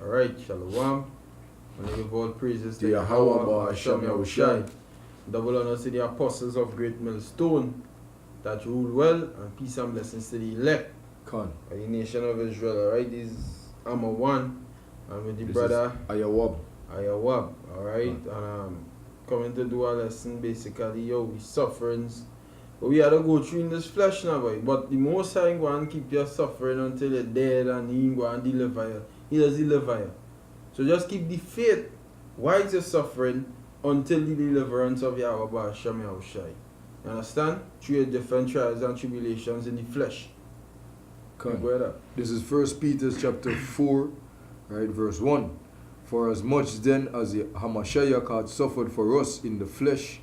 Alright, Shalom. And I give all praises to Yahweh Yahweh, Hashem Hashem Yahushai. Yahushai. Double honors to the apostles of Great Millstone that rule well, and peace and blessings to the elect Khan. of the nation of Israel. Alright, this is Amma 1, and with the This brother is Ayawab. Ayawab. Alright, and coming to do a lesson basically, we sufferings. But we had to go through in this flesh now, boy. But the Most High go and keep your suffering until you're dead, and He go and deliver you. He does deliver you. So just keep the faith. Why is your suffering until the deliverance of Yahweh Hashem Yahushai? You understand? Through your different trials and tribulations in the flesh. Khan. This is 1 Peter chapter 4, right, verse 1. For as much then as the Hamashiach had suffered for us in the flesh,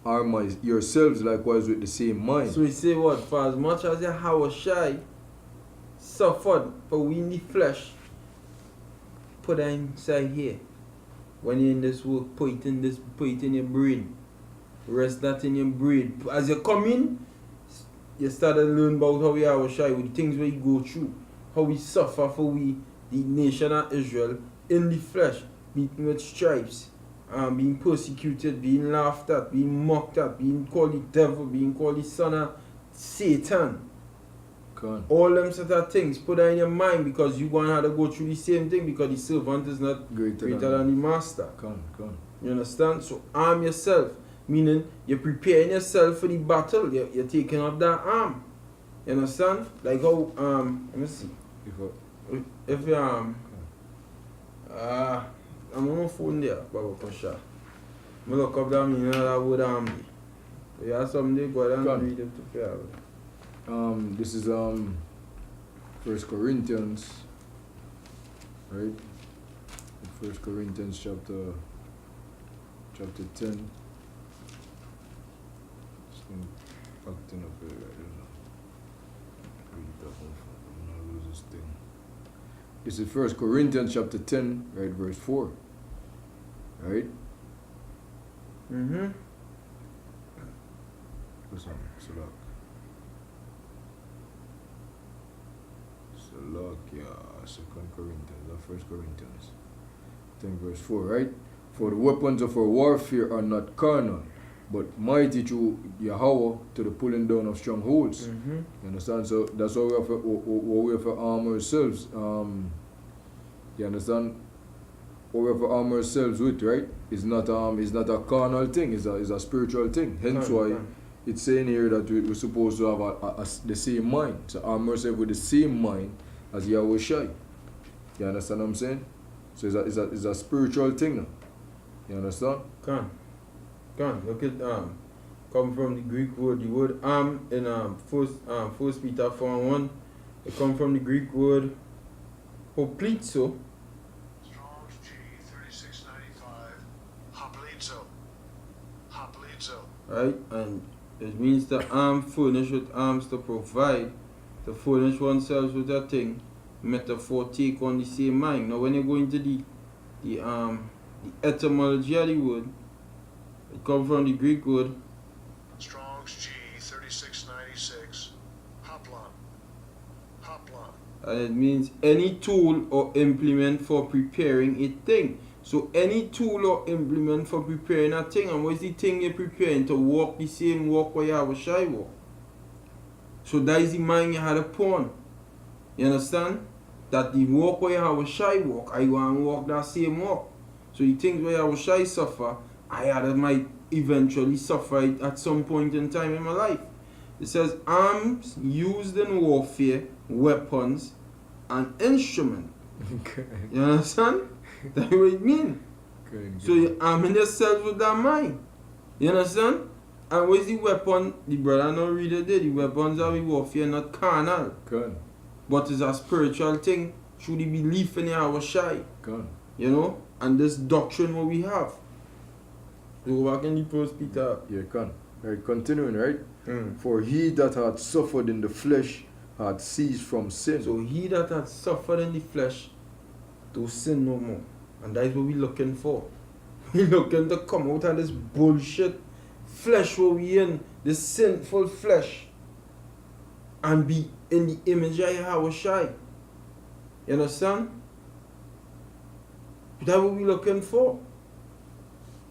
are yourselves likewise with the same mind. So we say what? For as much as Yahushai suffered for we in the flesh, put that inside here. When you're in this work, put it in your brain. Rest that in your brain. As you come in, you start to learn about how Yahushai, with the things we go through, how we suffer for we, the nation of Israel, in the flesh, beaten with stripes, being persecuted, being laughed at, being mocked at, being called the devil, being called the son of Satan. All them sort of things, put that in your mind, because you're going to have to go through the same thing, because the servant is not greater than the master. You understand? So arm yourself, meaning you're preparing yourself for the battle. You're taking up that arm. You understand? Like how let me see. If you I'm on my phone there, Baba Pasha. I look up that meaning of that word arm. You have something, go ahead and read it to fair. This is 1 Corinthians, right? 1 Corinthians chapter 10. Just acting up here, I don't know. Read it up, I'm gonna lose this thing. This is 1 Corinthians chapter 10, right, verse 4. Right? What's on? Salak, 2 Corinthians, or 1 Corinthians 10 verse 4, right? For the weapons of our warfare are not carnal, but mighty through Yahweh to the pulling down of strongholds. You understand? So that's how we have to arm ourselves. You understand? What we have to arm ourselves with, right? It's not a carnal thing, it's a spiritual thing. Hence why it's saying here that we're supposed to have the same mind. So arm ourselves with the same mind as Yahushai. You understand what I'm saying? So it's a spiritual thing now. You understand? Can look at come from the Greek word. The word arm in First Peter 4:1. It come from the Greek word hoplizo. Strong's G3695. Hoplizo. Right? And it means to arm, furnish with arms, to provide, to furnish oneself with a thing. Metaphor take on the same mind. Now when you go into the etymology of the word, it comes from the Greek word Strong's G3696. Hoplon. And it means any tool or implement for preparing a thing. So any tool or implement for preparing a thing. And what's the thing you're preparing? To walk the same walk where Yahushai walk. So that is the mind you had upon. You understand? That the walk where Yahushai walk, I want to walk that same walk. So the things where Yahushai suffer, might eventually suffer it at some point in time in my life. It says arms used in warfare, weapons, and instrument. You understand? That's what it means. So you're arming yourself with that mind. You understand? And where's the weapon? The brother not read it there. The weapons of the warfare not carnal. But it's a spiritual thing through the belief in Yahushai. You know? And this doctrine what we have. Go back in the First Peter. Yeah, Right, continuing, right? For he that had suffered in the flesh had ceased from sin. So he that had suffered in the flesh to sin no more. And that is what we're looking for. We're looking to come out of this bullshit flesh where we in, this sinful flesh, and be in the image of Yahushai. You understand? That's what we're looking for.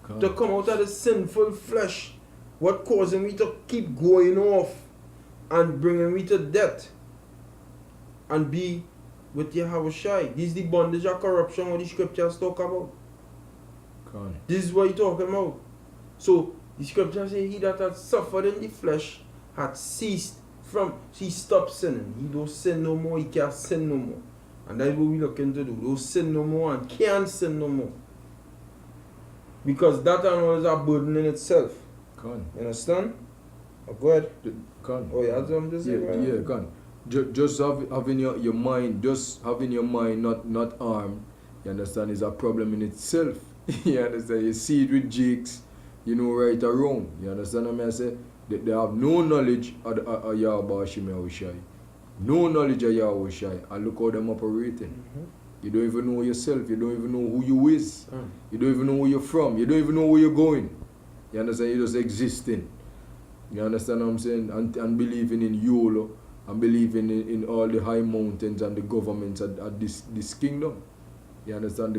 Con. To come out of the sinful flesh. What causing me to keep going off and bringing me to death. And be with Yahushua. This is the bondage of corruption what the scriptures talk about. Con. This is what he's talking about. So the scripture says he that had suffered in the flesh had ceased from, he stopped sinning. He don't sin no more, he can't sin no more. And that's what we're looking to do. Don't sin no more and can't sin no more. Because that and all is a burden in itself. Con. You understand? Oh, go ahead. Con. Oh, yeah, I'm just saying. Yeah, con. Just having your mind, just having your mind not armed, you understand, is a problem in itself. You understand? You see it with jigs, you know, right or wrong. You understand what I say? They have no knowledge of Yahweh Shai. No knowledge of Yahweh Shai. And look how them operating. Mm-hmm. You don't even know yourself. You don't even know who you is. Mm. You don't even know where you're from. You don't even know where you're going. You understand? You're just existing. You understand what I'm saying? And believing in YOLO. And believing in all the high mountains and the governments at this kingdom. You understand?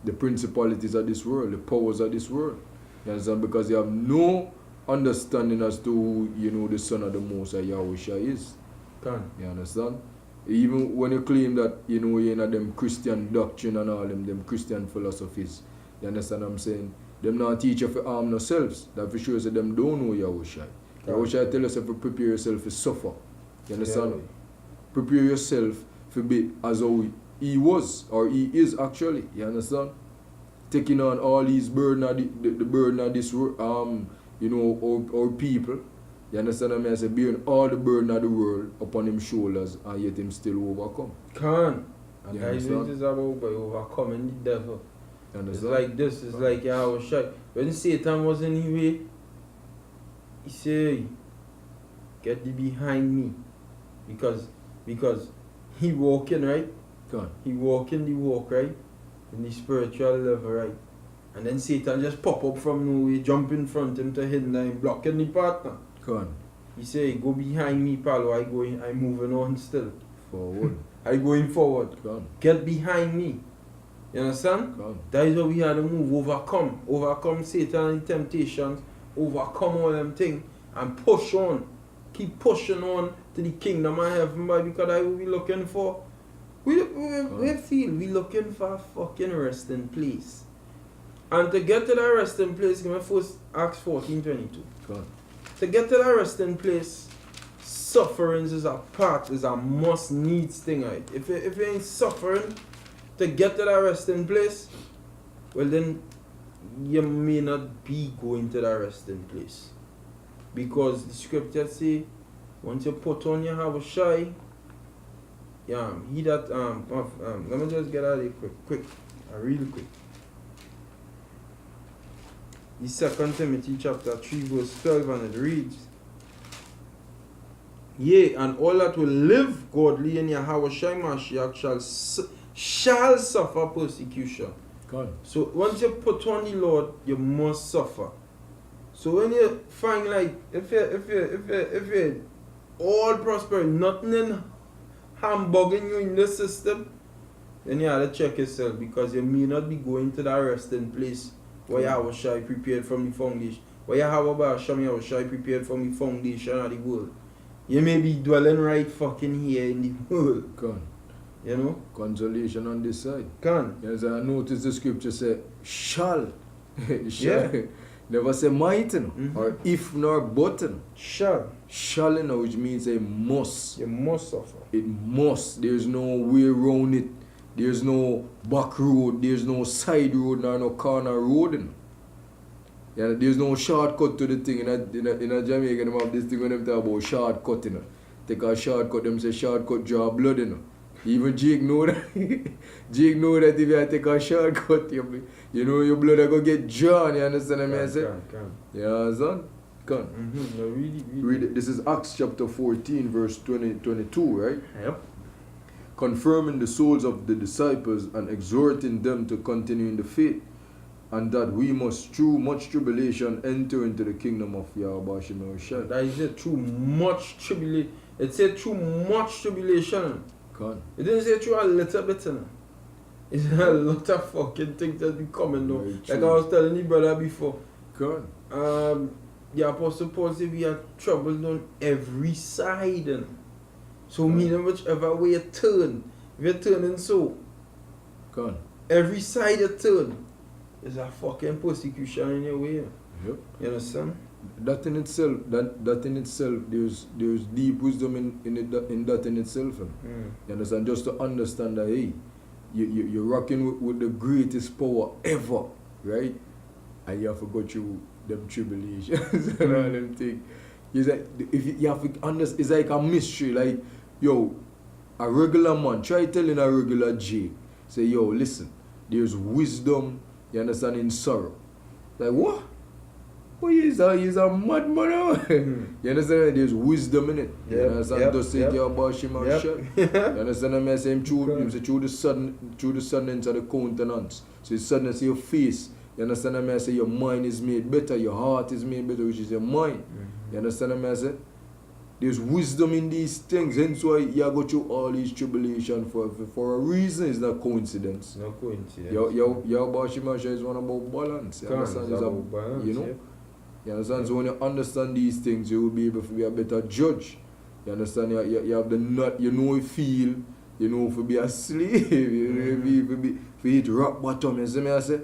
The principalities of this world, the powers of this world. You understand? Because you have no understanding as to who, you know, the Son of the Most High Yahushua is. Can. You understand? Even when you claim that, you know, you're in them Christian doctrine and all them Christian philosophies. You understand what I'm saying? Them not teach you to harm themselves. That for sure so them don't know Yahushua. Yahushua tell us to prepare yourself to suffer. You understand? Yeah. Prepare yourself to be as how he was or he is actually. You understand? Taking on all these burden of the burden of this you know, our people. You understand what I mean? I say bearing all the burden of the world upon his shoulders and yet him still overcome. Can. And You that is what understand? it is about by overcoming the devil. You It's understand? like this, it's like Yahushua. When Satan was in his way, he said, get thee behind me. Because he walking, right? Come He walking the walk, right? In the spiritual level, right? And then Satan just pop up from nowhere, jump in front of him to hinder him, blocking the partner. on. He say, go behind me, pal, I'm moving on still. Forward. I going forward. Come. Get behind me. You understand? Come. That is what we had to move, overcome. Overcome Satan and temptations, overcome all them things, and push on. Keep pushing on to the kingdom of heaven, boy, because that's what we looking for. We feel we looking for a fucking resting place. And to get to that resting place, give me first Acts 14:22. Come. To get to that resting place, sufferings is a part, is a must needs thing, right? If you ain't suffering to get to that resting place, well then you may not be going to that resting place. Because the scripture say, once you put on your Yahushua, he that let me just get out of here quick, really quick. The 2 Timothy chapter 3 verse 12, and it reads, yea, and all that will live godly in Yahushua Mashiach shall suffer persecution. Come. So once you put on the Lord, you must suffer. So when you find like if you all prosperity, nothing in hamburging you in the system, then you have to check yourself, because you may not be going to that resting place where Yahushua prepared from the foundation. Where Yahushua prepared from the foundation of the world. You may be dwelling right fucking here in the world. Come. You know? Consolation on this side. Can. Yes, I notice the scripture say, shall. Yeah. Never say might, Mhm. or if nor but. Shall. Shall, which means a must. You must suffer. It must. There's no way around it. There's no back road. There's no side road, nor no corner road. Yeah, there's no shortcut to the thing. In a Jamaica, them have this thing when them talk about shortcut. Take a shortcut, them say shortcut draw blood. Even Jake know that. Jake know that if you take a shortcut, you know your blood are going to get drawn. You understand what I say? Can. Yeah, son. Come. Mm-hmm. No, really. Read it. This is Acts chapter 14, verse 22, right? Yep. Confirming the souls of the disciples and exhorting them to continue in the faith, and that we must through much tribulation enter into the kingdom of Yahweh Shai. That is it, through much tribulation. It said through much tribulation. Con. It didn't say through a little bit, you know. It's a lot of fucking things that be coming now. Very Like true. I was telling the brother before. Con. The Apostle Paul said we have trouble on every side. You know. So meaning whichever way you turn, if you're turning so, Con. every side you turn is a fucking persecution in your way. Yep. You understand? That in itself, there's deep wisdom in that in itself. You understand? Just to understand that, hey, you're rocking with the greatest power ever, right? And you have to go through them tribulations and all them things. It's like, if you have to understand, it's like a mystery. Like, yo, a regular man, try telling a regular J, say, yo, listen, there's wisdom, you understand, in sorrow. Like, what? Oh, he's a madman. You understand? There's wisdom in it. You understand? Just say you about him and shit. You understand what I'm saying? Through the suddenness of the countenance. So the suddenness of your face. You understand what I'm saying? Your mind is made better, your heart is made better, which is your mind. You understand what I'm saying? There's wisdom in these things. Hence why you go through all these tribulations for a reason. It's not coincidence. No coincidence. Your Bashimasha is one about balance. You understand? It's about balance, you know? You understand? So when you understand these things, you will be able to be a better judge. You understand? You have the nut, you know you feel, you know to be a slave, you know to hit rock bottom, you see me I say?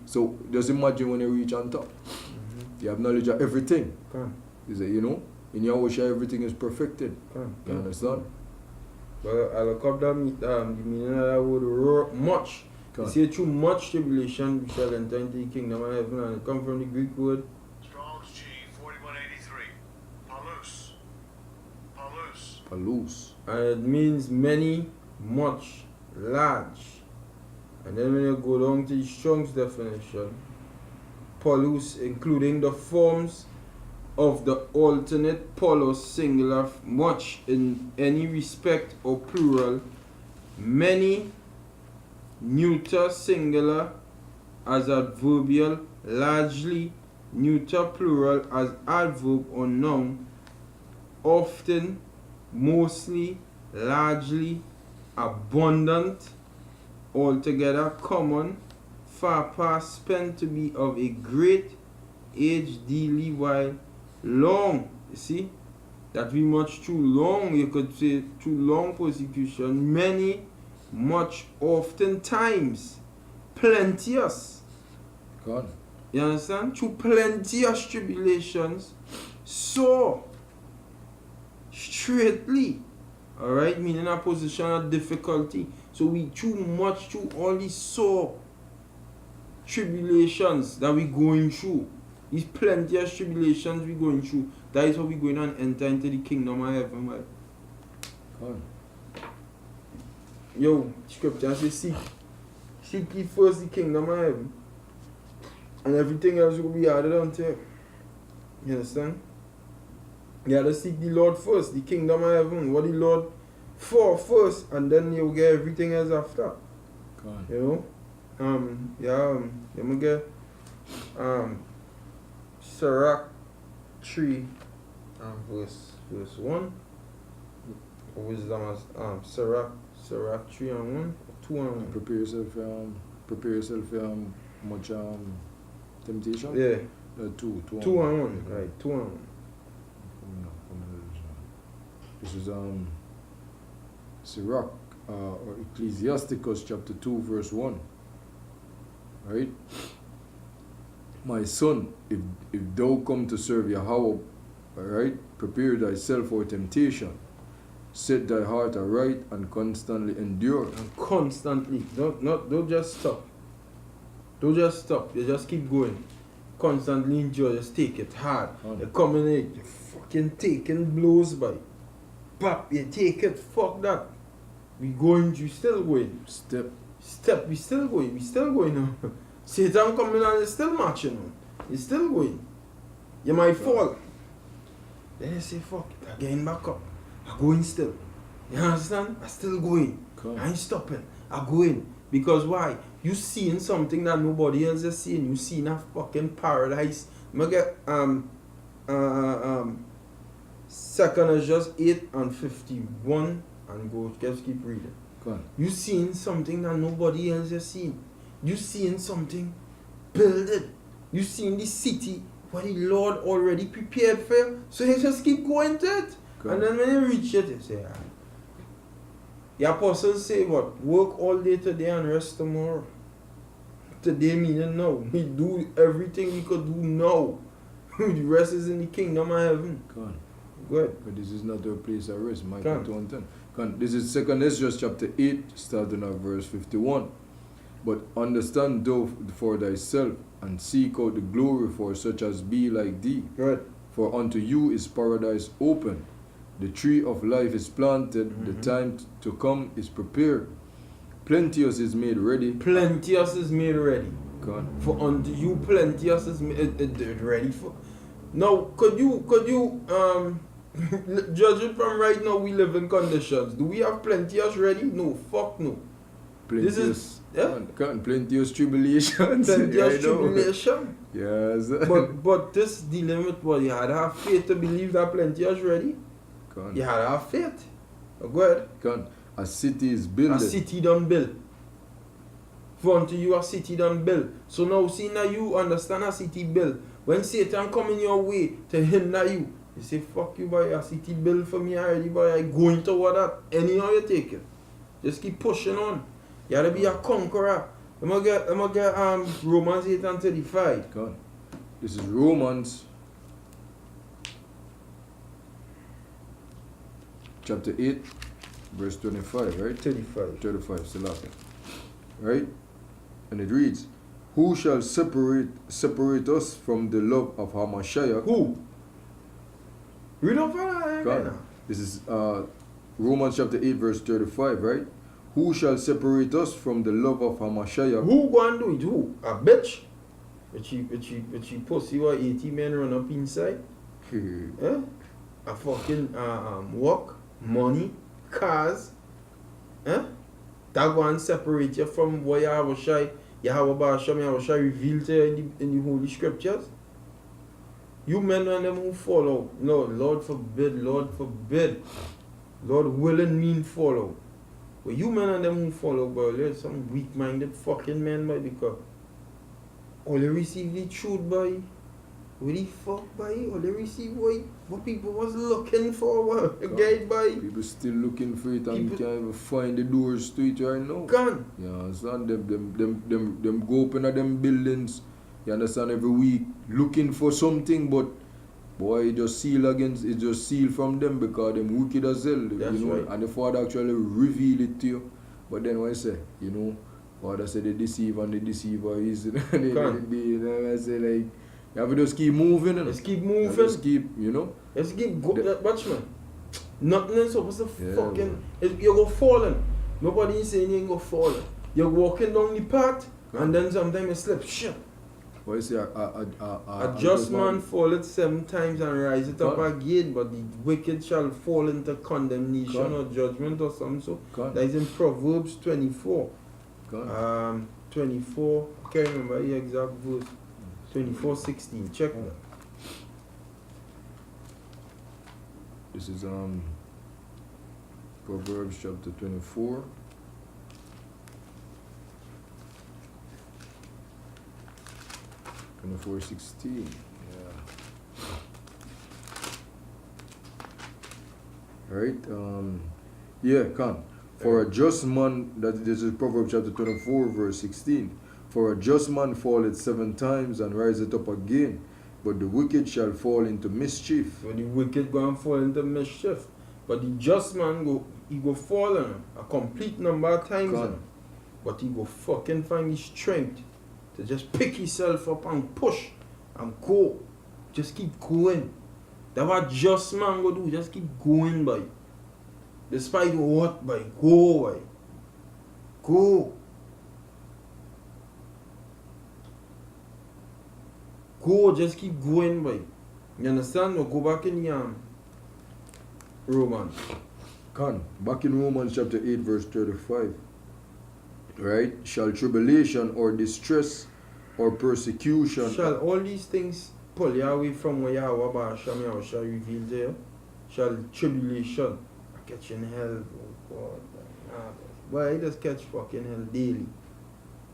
So just imagine when you reach on top. You have knowledge of everything. Is it, you know? In your wish everything is perfected. You understand? But I look up that the meaning of that word much. You say too much tribulation we shall enter into the kingdom of heaven, and it comes from the Greek word Strong's G 4183. Palus. Palus. Palus. and it means many, much, large. And then when you go down to the Strong's definition, polus, including the forms of the alternate polus singular much in any respect or plural, many, neuter singular as adverbial, largely, neuter plural as adverb or noun, often, mostly, largely, abundant, altogether, common, far past, spent to be of a great age, daily, while, long. You see, that be much too long. You could say too long persecution, many, much, oftentimes, plenteous. God. You understand? Through plenteous tribulations, so straightly, alright, meaning a position of difficulty. So we too much through all these sore tribulations that we going through. These plenteous tribulations we going through. That is how we going to enter into the kingdom of heaven. Right? God. Yo, scripture says seek ye first the kingdom of heaven, and everything else will be added unto you. You understand? You have to seek the Lord first, the kingdom of heaven, what the Lord for first, and then you'll get everything else after. God. You know? Let me get Sirach 3 verse 1. Wisdom is Sirach 3 and 1, 2 and 1. Prepare yourself for much temptation. Yeah. 2 and 1. Right, 2 and 1. This is Sirach or Ecclesiasticus chapter 2 verse 1. Right? My son, if thou come to serve Yahweh, alright, prepare thyself for temptation. Set thy heart aright and constantly endure. And constantly. Don't just stop. Don't just stop. You just keep going. Constantly endure. Just take it hard. You're coming in. You're fucking taking blows by. Pop, you take it. Fuck that. We going. You still going. Step. We still going. We still going now. Satan coming and you're still marching on. You're still going. You might fall. Then you say, fuck it. I'm getting back up. I'm going still. You understand? I'm still going. I ain't stopping. I'm going. Because why? You seeing something that nobody else is seeing. You seeing a fucking paradise. I'm gonna get 2nd Ezra 8 and 51 and go, just keep reading. Go on. You seeing something that nobody else has seen. You seeing something, build it. You seeing the city what the Lord already prepared for you. So you just keep going to it. Go And on. then when you reach it, you say, ah. The apostles say what? Work all day today and rest tomorrow. Today meaning now. We do everything we could do now. The rest is in the kingdom of heaven. Go on. Good. But this is not a place of rest. Micah Go on. 2:10. Go on. This is 2 Ezra chapter 8, starting at verse 51. But understand thou for thyself, and seek out the glory for such as be like thee. Good. For unto you is paradise open. The tree of life is planted, the Mhm. time to come is prepared. Plenteous is made ready. Plenteous is made ready. Go on. For unto you plenteous is made ready for. Now, could you judge it from right now? We live in conditions. Do we have plenteous ready? No, fuck no. Plenteous. This is yeah. Go on. Plenteous tribulations. Plenteous I know. tribulation. Yes. But this dealing with what you had to have faith to believe that plenteous ready. Go on. You had to have faith. Go ahead. Go on. A city is built. A city done built. For unto you a city done built. So now see now you understand a city built. When Satan come in your way to hinder you, you say, fuck you boy, a city built for me already boy, I going toward that. Anyhow you take it. Just keep pushing on. You gotta be a conqueror. I'm gonna get Romans 8 and 35. Go on. This is Romans chapter 8, verse 25, right? 35. 35, still laughing. Right? And it reads, who shall separate us from the love of Hamashiach? Who? Read up for God. that. This is Romans chapter 8, verse 35, right? Who shall separate us from the love of Hamashiach? Who go and do it? Who? A bitch? But she pussy what 80 men run up inside? Eh? A fucking work, money, cars. Eh? That go and separate you from what Yahweh revealed to you in the Holy Scriptures. You men and them who follow. No, Lord forbid, Lord forbid. Lord willing mean follow. But you men and them who follow, boy, there's some weak-minded fucking men, boy, because all they receive the truth, boy. What the fuck, boy? All they receive, boy, what people was looking for, boy. Again, boy. People still looking for it and People- you can't even find the doors to it right now. Gone. You understand? Them go up in them buildings, you understand, every week looking for something, but boy, it just seal from them because them wicked as hell. That's you know, right. and the Father actually reveal it to you. But then when I say, you know, Father said they deceive and the deceiver is you know, I say like you have to just keep moving. You know? Let's keep You moving. just keep, you know. Let's keep go. Watch man. Nothing is supposed to Yeah, fucking. You go falling. Nobody is saying you ain't go falling. You're walking down the path and then sometimes you slip. Shit. What you say? A just man falleth 7 times and riseth up God. again, but the wicked shall fall into condemnation God. or judgment or something. So God. that is in Proverbs 24. God. 24. I can't remember the exact verse. 24:16. Check that. This is Proverbs chapter 24. Twenty-four 16. Yeah. Right? Yeah, come. For a just man, this is Proverbs chapter 24, verse 16. For a just man falleth 7 times and riseth up again, but the wicked shall fall into mischief. So the wicked go and fall into mischief. But the just man go fall on a complete number of times. Gone. But he go fucking find the strength to just pick himself up and push and go. Just keep going. That's what just man go do. Just keep going, boy. Despite what, boy. Go, boy. Go. Go, just keep going, boy. You understand? Now go back in the Romans. Con, back in Romans chapter 8, verse 35. Right? Shall tribulation or distress or persecution Shall all these things pull you away from what Yahweh shall reveal to you? Shall tribulation, catching hell, oh God. Nah, boy, I just catch fucking hell daily.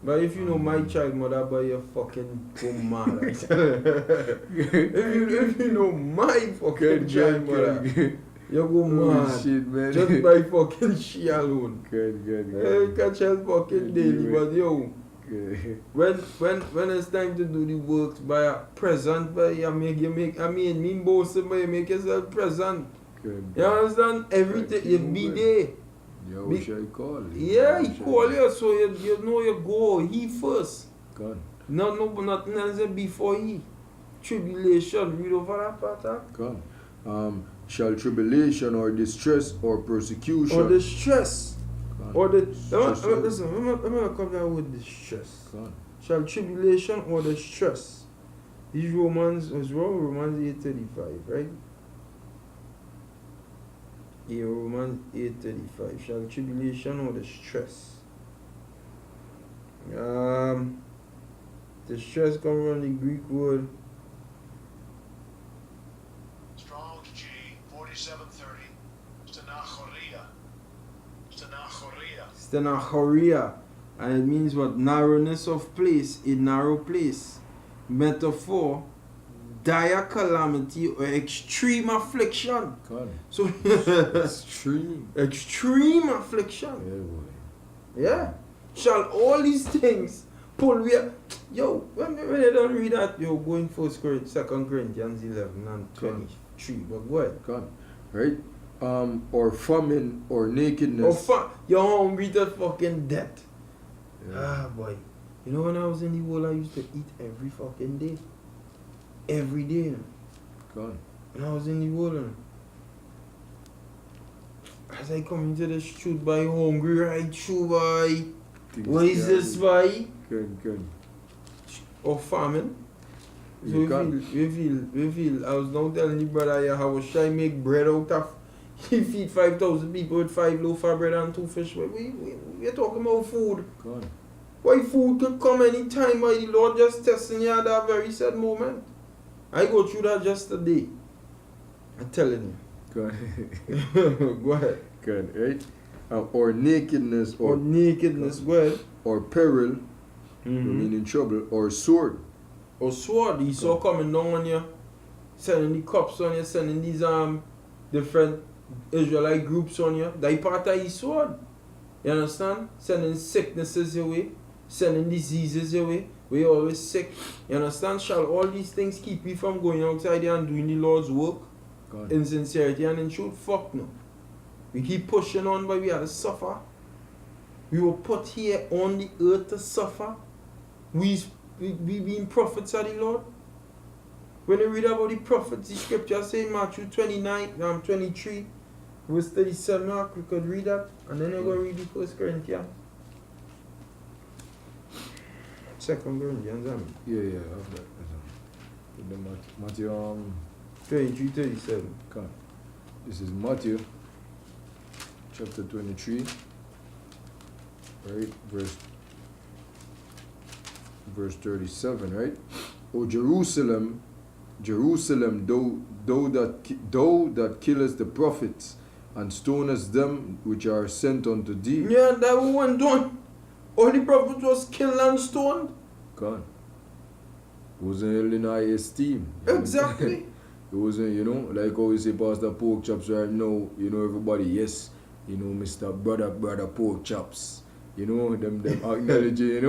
But if you know my child mother, boy, you fucking go mad. I tell you. if you know my fucking child mother, you go mad. Shit, man. Just by fucking she alone. Good. Catch hell fucking daily, but yo, Good. when it's time to do the works, by a present, by you make I mean boss, by you make yourself present. Good. You understand? Everything you be there. Yeah, we shall call. Yeah, he call you, so you know you go. He first. Gone. Nothing else before he. Tribulation, read over that part. Huh? Gone. Shall tribulation or distress or persecution Or the stress. Gone. Or the Stress. listen, I'm gonna come down with the stress. Gone. Shall tribulation or the stress. These Romans 8:35, right? Yeah, Romans 8:35. Shall tribulation or the stress? The stress comes from the Greek word Strong's G 4730. stenachoria, and it means what? Narrowness of place, a narrow place. Metaphor, dire calamity or extreme affliction. Gone. So extreme affliction. Yeah, boy. Yeah. Shall all these things pull we yo, when you don't read that, you're going 2 Corinthians 11 and 23. But go ahead. Gone. Right? Or famine or nakedness. You're hungry to fucking death. Yeah. Ah boy. You know when I was in the world I used to eat every fucking day. Every day. You know? Gone. When I was in the world. You know? As I come into the street by hungry right through boy. What is this boy? Good. Or famine. So You we feel. I was now telling the brother how should I make bread out of he feed 5,000 people with 5 loaf of bread and 2 fish. We're talking about food. Gone. Why food could come anytime by the Lord just testing you at that very sad moment. I go through that just today. I'm telling Gone. you. Go ahead. Good, right? Or nakedness Or nakedness, go ahead. or peril, meaning trouble, or sword. Or sword, he saw coming down on you, sending the cops on you, sending these different Israelite groups on you. That part of his sword. You understand? Sending sicknesses your way, sending diseases your way. We're always sick. You understand? Shall all these things keep you from going outside there and doing the Lord's work? Gone. In sincerity and in truth? Fuck no. We keep pushing on, but we have to suffer. We were put here on the earth to suffer. We being prophets of the Lord. When you read about the prophets, the scripture say Matthew 23, verse 37, we could read that, and then you're going to read the 1 Corinthians. 2 Corinthians, Yeah, I have that. The Matthew 23, 37. God. This is Matthew chapter 23, right? Verse 37, right? O Jerusalem, thou that killest the prophets and stonest them which are sent unto thee. Yeah, that went on. All the prophets was killed and stoned. God. Wasn't held in high esteem. Exactly. It wasn't, like how we say Pastor Pork Chops right now, everybody, yes, Mr. Brother Pork Chops. Them acknowledging,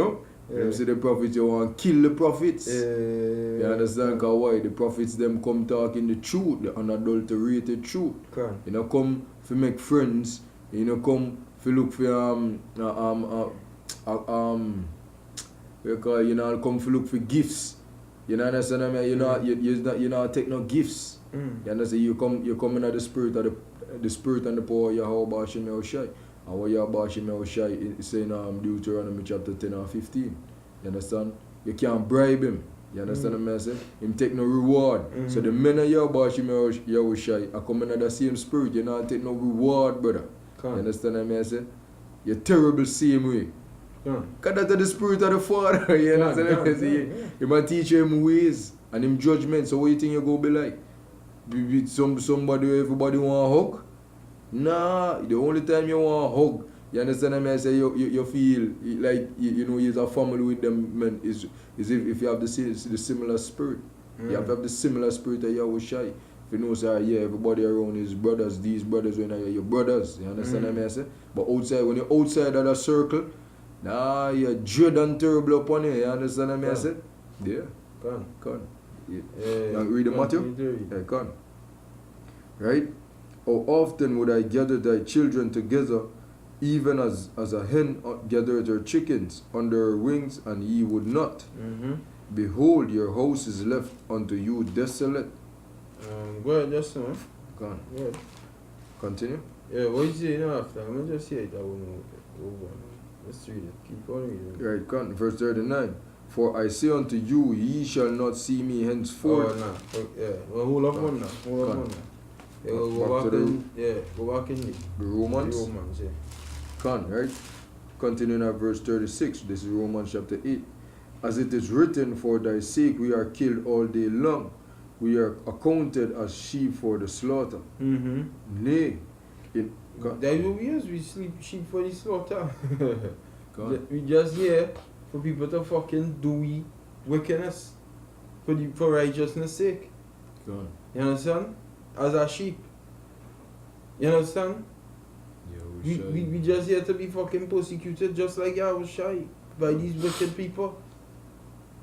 Them say the prophets, you want to kill the prophets. You understand? Because why? The prophets, them come talking the truth, the unadulterated truth. Correct. Come to make friends, come to look for, come to look for gifts. You know understand? I mean, you not take no gifts. You understand? You come in the spirit of the spirit and the power of Yahweh Bashim Yahushai. And what Yahweh Bashim Yahushai is saying Deuteronomy chapter 10 and 15. You understand? You can't bribe him. You understand what I'm saying? Him take no reward. So the men of Yahweh Bashim Yahushai are coming in the same spirit. You not take no reward, brother. You understand what I'm saying? You're terrible same way. Because that's the spirit of the Father. You understand what I'm saying? He might teach you him ways and him judgment. So what you think you're going to be like? With somebody who everybody want to hug? Nah, the only time you want to hug, you understand what I say, you feel like, you know, you're a family with them, man, is if you have the similar spirit. You have to have the similar spirit that you shy. If you know, say, yeah, everybody around is brothers, these brothers, when you're your brothers, you understand what I say? But outside, when you're outside of the circle, nah, you're dread and terrible upon you, you understand what I say? Yeah. Come. Yeah. You read the Matthew? Yeah, come. Right? How often would I gather thy children together, even as a hen gathereth her chickens under her wings, and ye would not? Behold, your house is left unto you desolate. Go ahead, just now. Go on. Yeah. Continue. Yeah, what you say now after? I'm going to just say it. I will move it. Over. Let's read it. Keep on reading. Right, come. Verse 39. For I say unto you, ye shall not see me henceforth. Oh, nah. Yeah. Well, hold up one now. Hold up one now. Yeah, go back in. Yeah, go back in the Romans. The Romans, yeah. Come, right? Continuing at verse 36. This is Romans chapter 8. As it is written, for thy sake we are killed all day long. We are accounted as sheep for the slaughter. Nay. That's what we use. We sleep sheep for the slaughter. We just here for people to fucking do wickedness. For righteousness' sake. God. You understand? As a sheep. You understand? Yeah, we just here to be fucking persecuted just like Yahushai by these wicked people.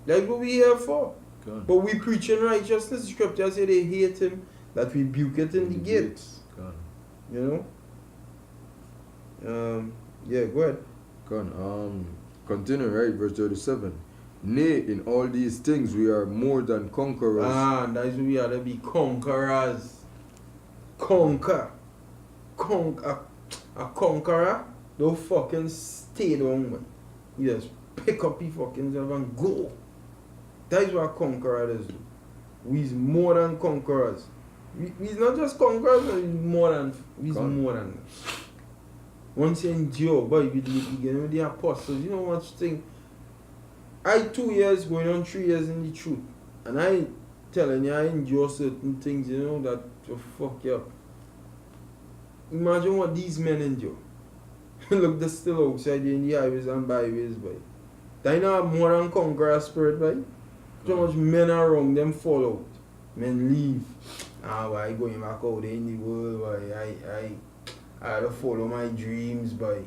That's what we here for. God. But we preaching righteousness. Scripture say they hate him, that we rebuke it in the gates. God. You know? Yeah, go ahead. God. Continue, right? Verse 37. Nay, in all these things we are more than conquerors. That's what we are to be conquerors. Conquer. A conqueror don't fucking stay down, man. You just pick up your fucking self and go. That is what a conqueror does do. We's more than conquerors. We's not just conquerors, we's more than that. Once you endure, boy, we begin with the apostles, you know much thing. I 2 years going on 3 years in the truth. And I telling you, I endure certain things, you know, that will fuck you up. Imagine what these men endure. Look, they're still outside in the highways and byways, boy. They know have more than conqueror spirit, boy. So much men around them fall out. Men leave. Why going back out there in the world, boy? I had to follow my dreams, boy.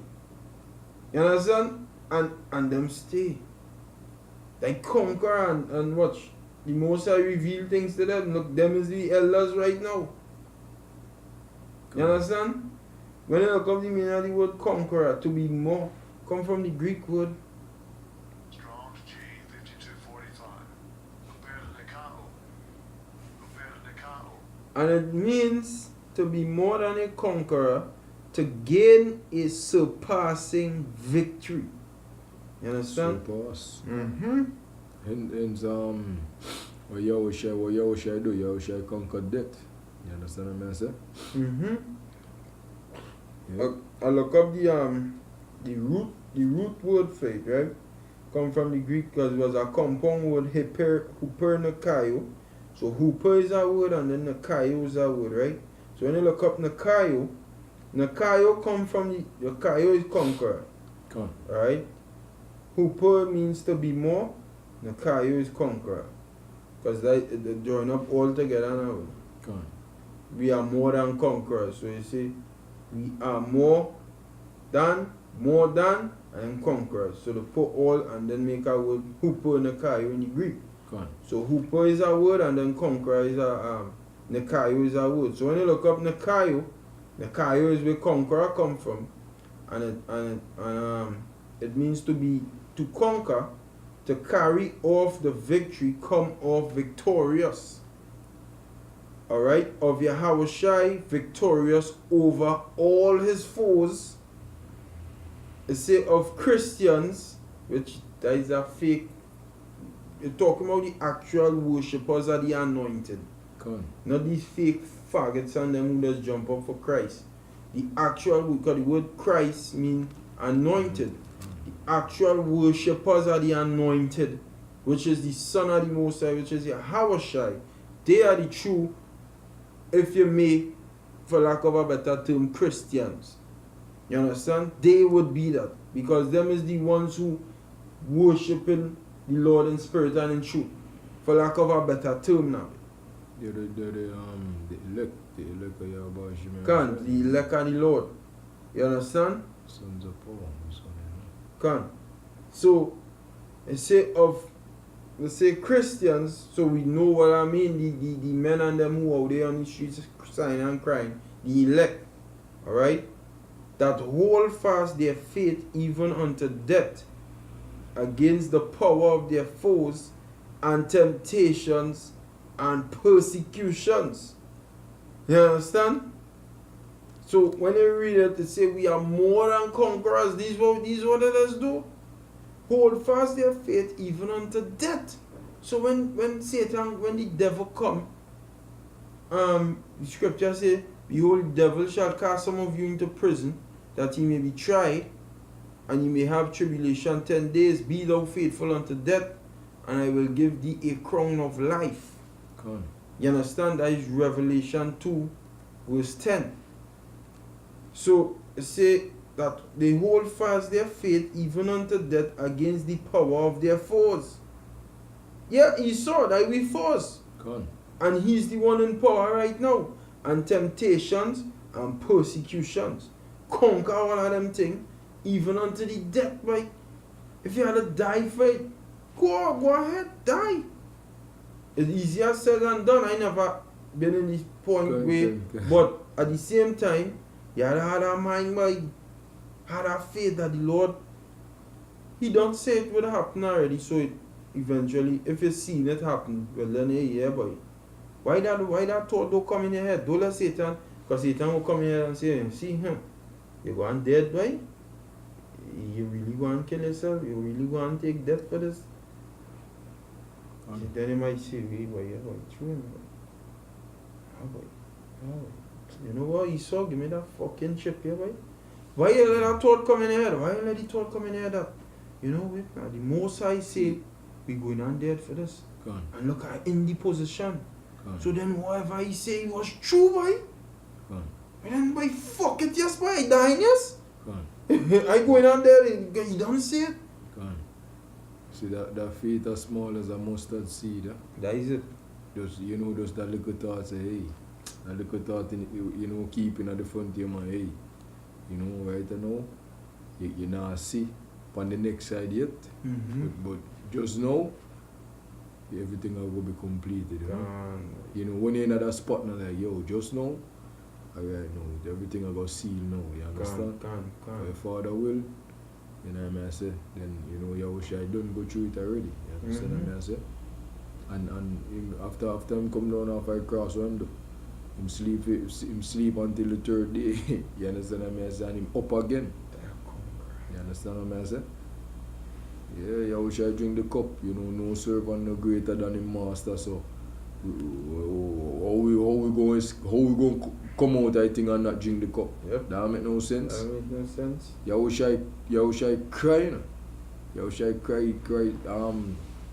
You understand? And them stay. They conquer and watch. The most I reveal things to them. Look, them is the elders right now. You understand? When you look up the meaning of the word conqueror, to be more, come from the Greek word. Strong's G 5245. Compared to Nikao. And it means to be more than a conqueror, to gain a surpassing victory. You understand? Surpass. Mm-hmm. What Yahushua do? Yahushua conquered death. You understand what I say? Mm-hmm. Yeah. I look up the root word for it, right? Come from the Greek because it was a compound word huper nakayo. So huper is a word and then nakayo is a word, right? So when you look up nakayo come from the nakayo is conqueror. Come. Right? Huper means to be more, nakayo is conqueror. Because they join up all together now. Come. We are more than conquerors. So you see, we are more than, and conquerors. So to put all and then make a word huper nakayo in the Greek. Come. So huper is a word and then conqueror is a nakayo is a word. So when you look up nakayo is where conqueror come from, and it means to conquer, to carry off the victory, come off victorious. Alright, of Yahushai, victorious over all his foes. It say of Christians, which that is a fake. You're talking about the actual worshippers of the anointed. Come. Not these fake faggots and them who just jump up for Christ. The actual, because the word Christ means anointed. The actual worshippers are the anointed, which is the Son of the Most High, which is Yahushai. They are the true, if you may, for lack of a better term, Christians. You understand? They would be that. Because them is the ones who worshiping the Lord in spirit and in truth. For lack of a better term now. The elect of Yahweh Shemel. Can the elect of the Lord. You understand? Sons of power. Can. So let's say Christians, so we know what I mean, the men and them who out there on the streets sighing and crying, the elect, alright, that hold fast their faith even unto death against the power of their foes and temptations and persecutions. You understand? So when you read it, they say we are more than conquerors. These what let us do. Hold fast their faith even unto death. So when Satan, when the devil come, the scripture say, behold, the devil shall cast some of you into prison, that he may be tried, and you may have tribulation 10 days. Be thou faithful unto death, and I will give thee a crown of life. Come. You understand? That is Revelation 2, verse 10. So, it say that they hold fast their faith even unto death against the power of their foes. Yeah, he saw that we foes. Come. And he's the one in power right now. And temptations and persecutions. Conquer all of them things, even unto the death, boy. If you had to die for it, go ahead, die. It's easier said than done. I never been in this point where, but at the same time, you had a mind, boy, had a faith that the Lord, he don't say it would happen already, so it eventually, if you seen it happen, well then yeah, boy. Why that thought don't come in your head? Don't let Satan, because Satan will come in here and say, see him, you go and dead, boy. You really want to kill yourself? You really want to take death for this? Then you might say, wait, boy, you're going through him, boy. Oh, boy. Oh, boy. You know what? Esau, give me that fucking chip here, boy. Why you let that thought come in your head? Why you let the thought come in your head that, you know what? Now, the most I say, we going on dead for this. Gone. And look at in the position. Gone. So then whatever he say was true, boy. Gone. And then, boy, fuck it, yes, boy. I dying, yes? Gone. I going on there, you don't see it? Gone. See that faith as small as a mustard seed, That is it. Just just that little thought say, hey, that little thought in, keeping at the front of your mind, hey, right now, you not see on the next side yet, but just now, everything will be completed, when you're in that spot now, like, yo, just now, alright, no, everything will go seal now, you understand? If Father will, I say, then, you wish I don't go through it already, you understand what I say? And after him come down off I cross, what him do? Him sleep until the third day, you understand what I say? And him up again, you understand what I say? Yeah, I wish I drink the cup, no servant no greater than the master, so how we going to come out, I think, and not drink the cup? Yep. That make no sense. That make no sense. You wish I cry, You wish I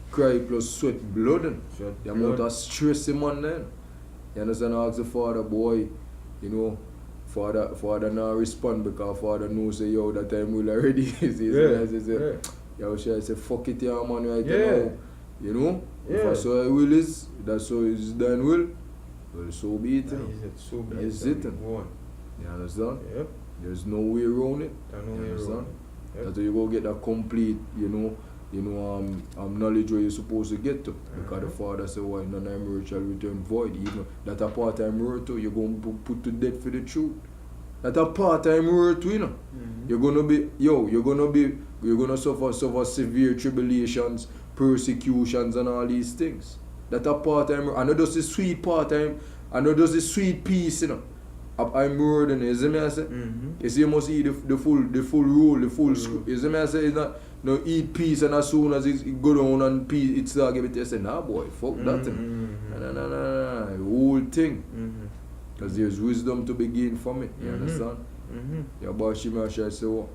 cry plus sweat blood. The amount of stress him on then. You understand? I ask the father, boy, father now respond because father knows say, yo, that time will already. You wish I say, fuck it, yeah, man, right now. If I saw a will is, that's so is done will. Well, so be it. So be it. Is it? You understand? Yep. There's no way around it. No way around it. Yep. That's how you go get that complete, knowledge where you're supposed to get to. Because the Father said, why none of them shall return void. Even that a part-time word too, you're going to put to death for the truth. That a part-time word too, You're gonna suffer severe tribulations, persecutions and all these things. That a part-time, I know just the sweet part-time, I know just the sweet peace, I'm word in it, you see me I say? You see you must eat the full rule, the full script. You see me I say? It's not no eat peace and as soon as it go down and peace it's start give it to you, say, nah boy, fuck that thing. Nah, the whole thing. Because there's wisdom to be gained from it, you understand? Your boy Shima shall say what?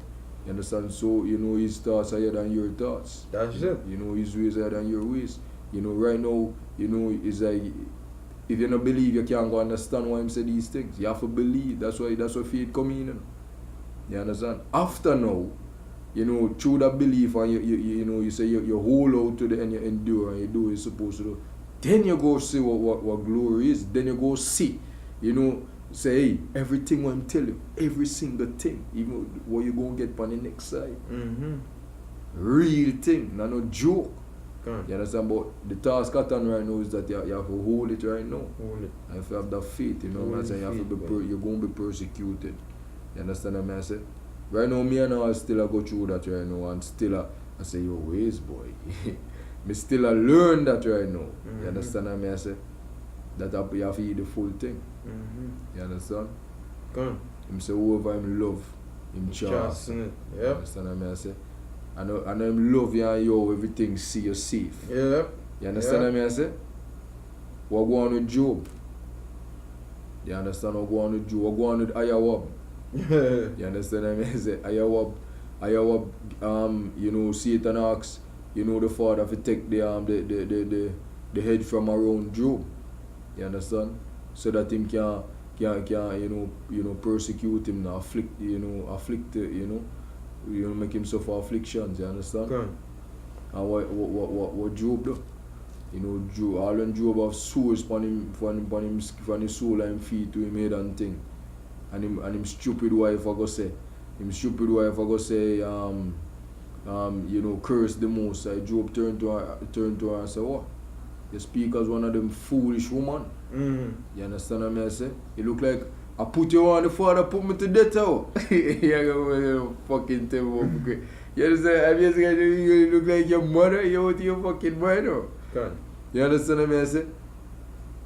You understand? So his thoughts are higher than your thoughts. That's it. His ways are higher than your ways. Right now, it's like if you don't believe, you can't go understand why him say these things. You have to believe. That's why faith come in. You know? You understand? After now, you know, through that belief and you know, you say you hold out to the end, you endure and you do what you're supposed to do. Then you go see what glory is. Then you go see, you know, say, hey, everything what I'm telling you, every single thing, even what you going to get on the next side. Mm-hmm. Real thing, not no joke. Can. You understand? But the task at hand right now is that you have to hold it right now. Hold it. And if you have that faith, you know what I'm saying? You have to be you're going to be persecuted. You understand what I'm saying? Right now, me and I still go through that right now, and still I say, yo, ways, boy. Me still learn that right now. Mm-hmm. You understand what I say? That you have to eat the full thing. Mm-hmm. You understand? Can. Him say, whoever him love, him trust. Trusting it. You Yep. understand what I say? I know him love you and yo, everything see you safe. Yep. You understand what I say? What go on with Job? You understand what go on with Job? What go on with Ayawab? You understand what I say? Ayawab, you know, Satan asks, you know, the father to take the head from around Job. You understand? So that him can you know persecute him, afflict make him suffer afflictions. You understand? Can. And what Job do? You know, Job, all when Job have sores on his soul and feet to him head and thing. And him stupid wife I go say, you know, curse the most. Job turned to her and say, what? You speak as one of them foolish woman. Mm-hmm. You understand what I say? You look like I put you on the father, put me to death out. You fucking tell me. You understand? You look like your mother, you with your fucking mother. Can. You understand what I say?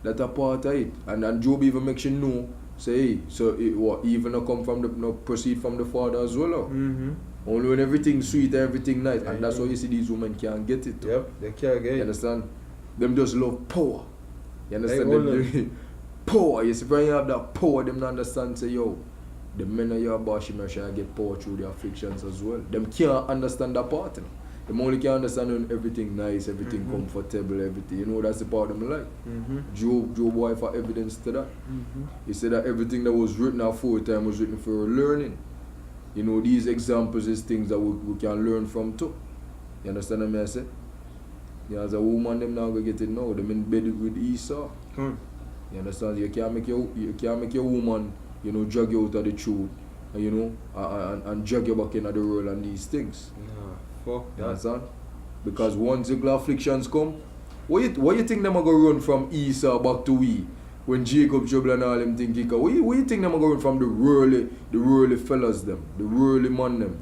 That's a part of it. And Job even makes you know, say, hey, so it what even come from proceed from the father as well. Mm-hmm. Only when everything's sweet, everything nice. And that's why you see these women can't get it. Yep, they can't get You it. understand? Them just love power. You understand? Hey, Them power. You see, when you have that power, them don't understand, say, yo, the men of your bashing are trying to get power through their afflictions as well. Them can't understand that part. You know? Them only can understand when everything nice, everything comfortable, everything. You know, that's the part them like. Mm-hmm. Job wife for evidence to that. Mm-hmm. He said that everything that was written aforetime was written for learning. You know, these examples is things that we can learn from too. You understand what I say? Yeah, as a woman, them now go get it now. Them in bed with Esau. Can. You understand? You can't make your woman, you know, drag you out of the truth, and, you know, and drag you back into the world and these things. Nah, fuck You that. understand? Because once the afflictions come, what you think them are gonna run from Esau back to we? When Jacob trouble and all them think he can, what you think them are going from the worldly fellas them, the worldly man them?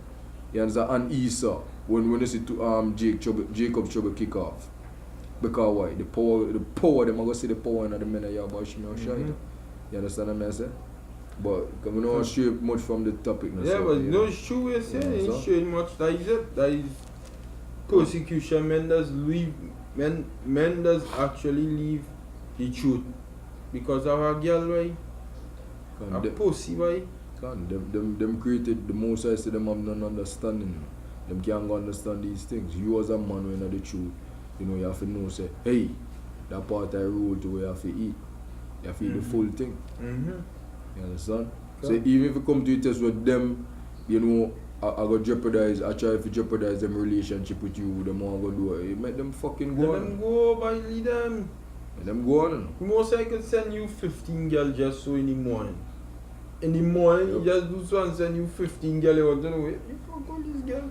You understand? And Esau, when you see Jacob trouble kick off. Because why? The power them are gonna see the power in the men of Yahweh Shimei Shai. You understand what I say? But we don't stray much from the topic. Yeah, but no, it's true what you're saying. Yeah, It's showing much. That is it. That is persecution. Men does leave. Men does actually leave the truth because of a girl, right? A pussy, right? Them created the most I say them have no understanding. Them can't go understand these things. You as a man when you know the truth, you know you have to know say, hey, that part I rule to where you have to eat. You have to eat the full thing. Mm-hmm. You understand? Okay. So even if you come to a test with them, you know, I try to jeopardize them relationship with you, them all gonna do it. You make them fucking go Let on. them go, by lead them. Let them go on. Most I could send you 15 girls just so in the morning. In the morning, you just do so and send you 15 girls. You want to know where you fuck all these girls.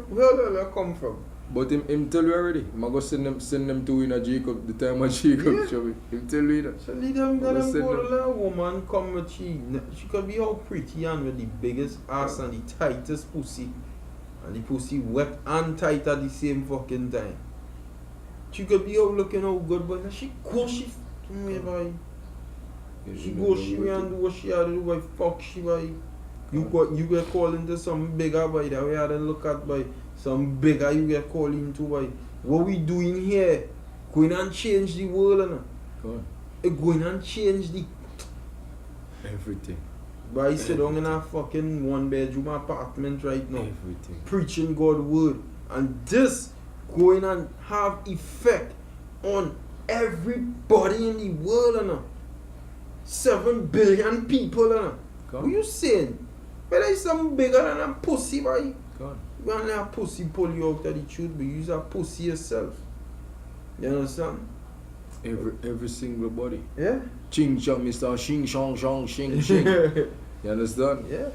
Where do they come from? But him tell you already. I'm going to send them to in a Jacob, the time of Jacob. Yeah. Show me. Him tell you that. So lead them, Well, let them send go them. to that woman come with she could be all pretty and with the biggest ass and the tightest pussy. And the pussy wet and tight at the same fucking time. She could be out looking all good, but she go she fucking way, boy. She go she way and do what she had to do, boy. Fuck she, boy. You get called into some bigger, boy, that we had to look at, boy. Some bigger you get called into, boy. What we doing here? Going and change the world, and Go on. going and change the. Everything. But I sit down in a fucking one bedroom apartment right now, Everything. preaching God's word, and this going and have effect on everybody in the world, you know. 7 billion people, you know. What you saying? But there's something bigger than a pussy, boy. Gone. You want to let a pussy pull you out of the truth, but use a pussy yourself. You understand? Every single body. Yeah? Ching chong, Mr. Shing shong shong shing shing. You understand? Yeah.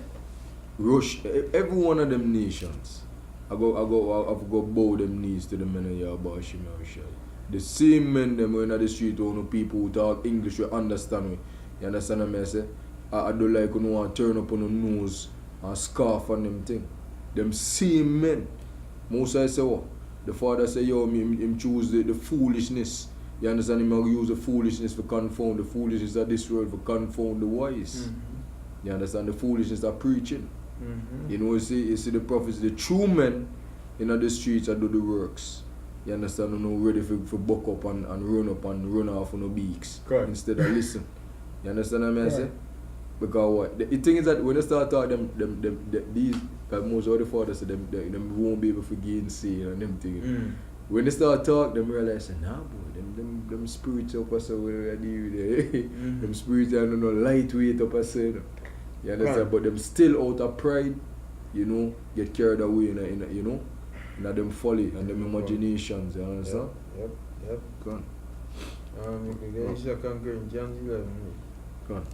Rush every one of them nations. I go bow them knees to the men of Yabashi Marshall. The same men them in the street on people who talk English will understand me. You understand what I say? I don't like when want to turn up on the nose and scarf on them thing. Them same men. Most I say what? The father say yo him choose the foolishness. You understand him use the foolishness to confound the foolishness of this world for confound the wise. You understand the foolishness of preaching. You know, you see the prophets, the true men in the streets that do the works. You understand? You know, ready for buck up and run off on the beaks. Correct. Instead of listen. You understand what I say? Because what? The thing is that when they start talking these, because most of the fathers say them won't be able to gainsay and them things. When they start talking, them realize, nah boy, them spirits up us so we deal with it. Them spirits are no lightweight up us. You understand? Right. But them still out of pride, you know, get carried away in you know, in them folly and them imaginations, you understand? Yep. Go on. You can get 2 Corinthians 11. Go on.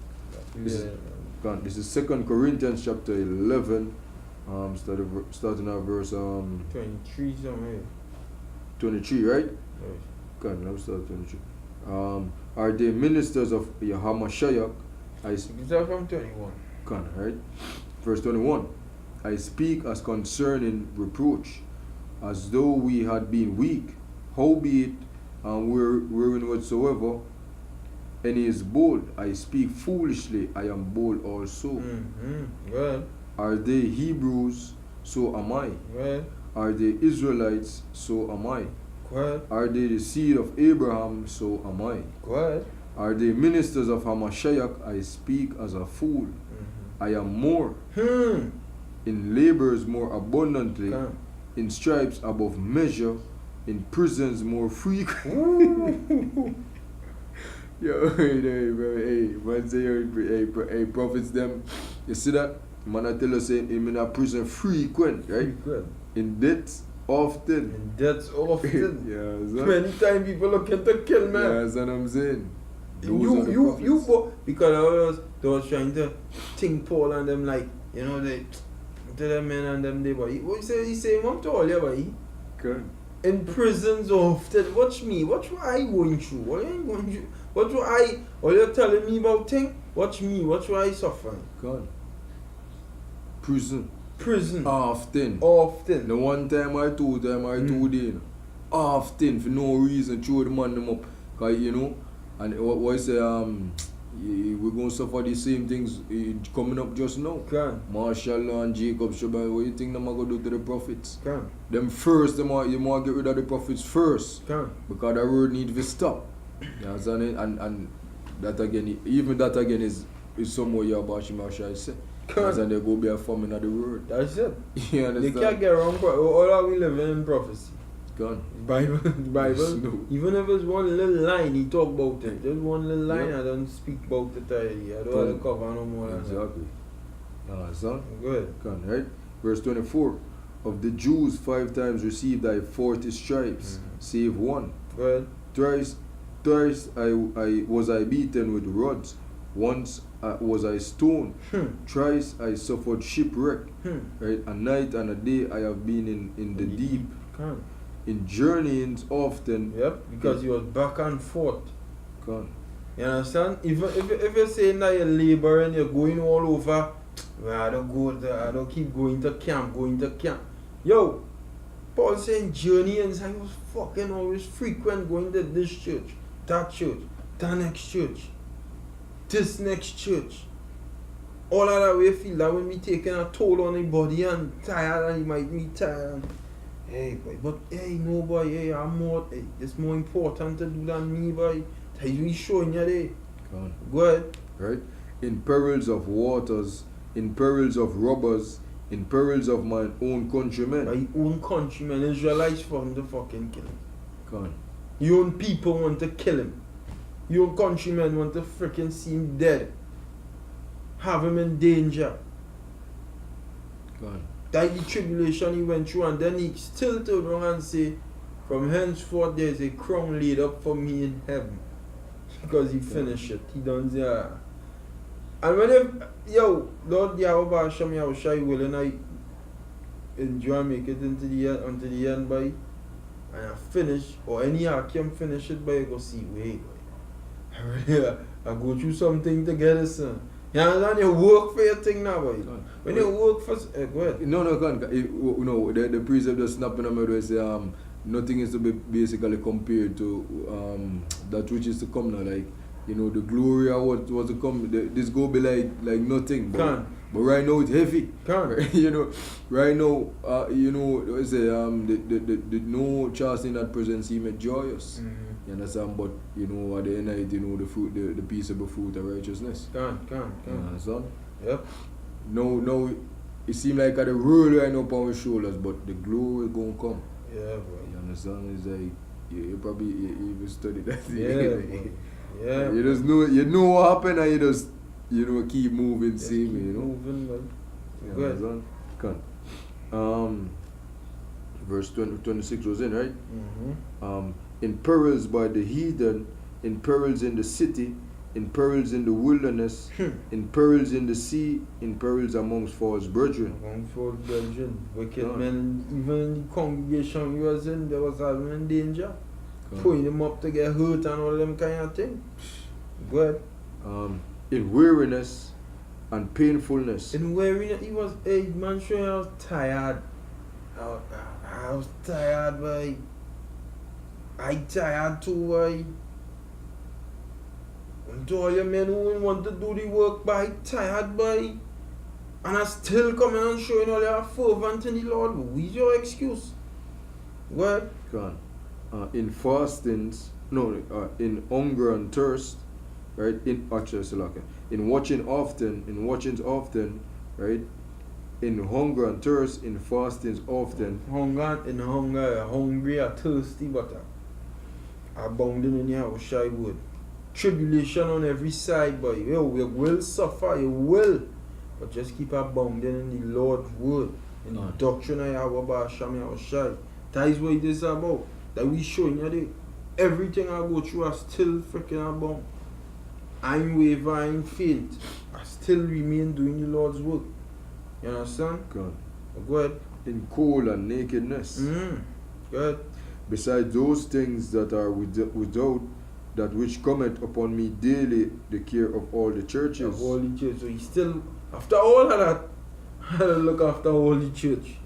This is 2 Corinthians chapter 11, starting at verse 23 somewhere. 23, right? Yes. Go on, let's start 23. Are they ministers of Yahamashiach? It's from 21. Con, right? Verse 21. I speak as concerning reproach, as though we had been weak, howbeit, and wherein whatsoever any is bold, I speak foolishly, I am bold also. Well. Are they Hebrews? So am I. Well. Are they Israelites? So am I. Well. Are they the seed of Abraham? So am I. Well. Are they ministers of Hamashiach? I speak as a fool. I am more. In labors more abundantly. In stripes above measure. In prisons more frequent. Yo, hey, man say, hey, prophets them. You see that? Man, I tell us saying him in a prison frequent, right? Frequent. In deaths often. In deaths often. Yeah, many times people looking to kill me. Yeah, that's what I'm saying. Because they was trying to think Paul and them like, you know, they tell them men and them they boy. What he say I'm to all you boy? Good. In prisons often. Watch me. Watch what I going through. What I going through. Watch what I. All you're telling me about thing. Watch me. Watch what I suffering. God. Prison. Often. The one time I told them I told them. Often for no reason throw the man them up. Cause you know, and what I say we're gonna suffer the same things coming up just now. Marshall and Jacob Shabbat, what you think them are gonna do to the prophets? Them first, you want to get rid of the prophets first. Because the word need to stop. You understand it? And that again, even that again is somewhere Yabashi Marshall say. And there go be a famine of the word. That's it. You understand? They can't get wrong. All are we living in prophecy. Gone. Bible. No. Even if it's one little line, he talk about it. Just one little line, I don't speak about it. I don't want to cover no more. Exactly. Son? Good. Gone, right? Verse 24. Of the Jews 5 times received I 40 stripes, save one. Good. Thrice I was beaten with rods. Once was I stoned. Thrice I suffered shipwreck. Right? A night and a day I have been in the deep. In journeyings often. Yep, because you was back and forth. Gone. You understand? If you're saying that you're laboring, you're going all over, well, I don't keep going to camp. Yo, Paul saying journeyings, I was fucking always frequent going to this church, that next church, this next church. All of that way feel that when we taking a toll on the body and tired and you might be tired. Hey boy, but hey no boy, hey I'm more, hey, it's more important to do than me boy. He's really showing you there. Go ahead. Right? In perils of waters, in perils of robbers, in perils of my own countrymen. My own countrymen, Israelites from the fucking killing. Gone. Your own people want to kill him. Your own countrymen want to freaking see him dead. Have him in danger. Gone. That the tribulation he went through, and then he still turned around and say, from henceforth there is a crown laid up for me in heaven. Because he finished it. He done the and when Lord Yahweh Hashem Yahushai willing, I enjoy and make it into the end, unto the end by, and I finish, or any Hakim finish it by, go see, wait, I go through something together, son. You understand? You work for your thing now, boy. When you work for, go ahead. No, the precept just snapping on my way say, nothing is to be basically compared to that which is to come now, like, the glory of what was to come, this go be like nothing, but right now it's heavy. Right now, I say, the no chance in that presence he made joyous. Mm-hmm. You understand? But at the end of it, the fruit, the peaceable fruit of righteousness. You understand? Yep. No, it seems like at the road right now upon our shoulders, but the glory gonna come. Yeah, boy. You understand? It's like you probably even studied that. Yeah, boy. Yeah. You just know what happened, and you just keep moving, Just same, keep moving, man. You Go ahead. understand? Come. Verse 26 was in, right? Mm-hmm. In perils by the heathen, in perils in the city, in perils in the wilderness, in perils in the sea, in perils amongst false brethren. Among false brethren, wicked God. men, even in the congregation you was in, there was having in danger. God. Pulling them up to get hurt and all them kind of thing. Go ahead. In weariness and painfulness. In wearing he was, hey man, sure I was tired. I was tired, boy. I tired too, boy. And to all your men who want to do the work, boy, tired, boy. And I still coming and showing all your fervent in the Lord. What's your excuse? Go ahead. God. In fastings, in hunger and thirst, right? In watchings often, right? In hunger and thirst, in fastings often. Hungry or thirsty, but abounding in your shy word. Tribulation on every side, boy. You will suffer, you will. But just keep abounding in the Lord's word, in the doctrine of Yahweh Hashem Yahushai. That is what it is about. That we showing you that everything I go through, I still freaking abound. I ain't waver, I ain't faint. I still remain doing the Lord's work. You understand? God. Go ahead. In cold and nakedness. Go ahead. Besides those things that are without, that which cometh upon me daily, the care of all the churches. Of all the church. So he still, after all of that, had to look after all the church.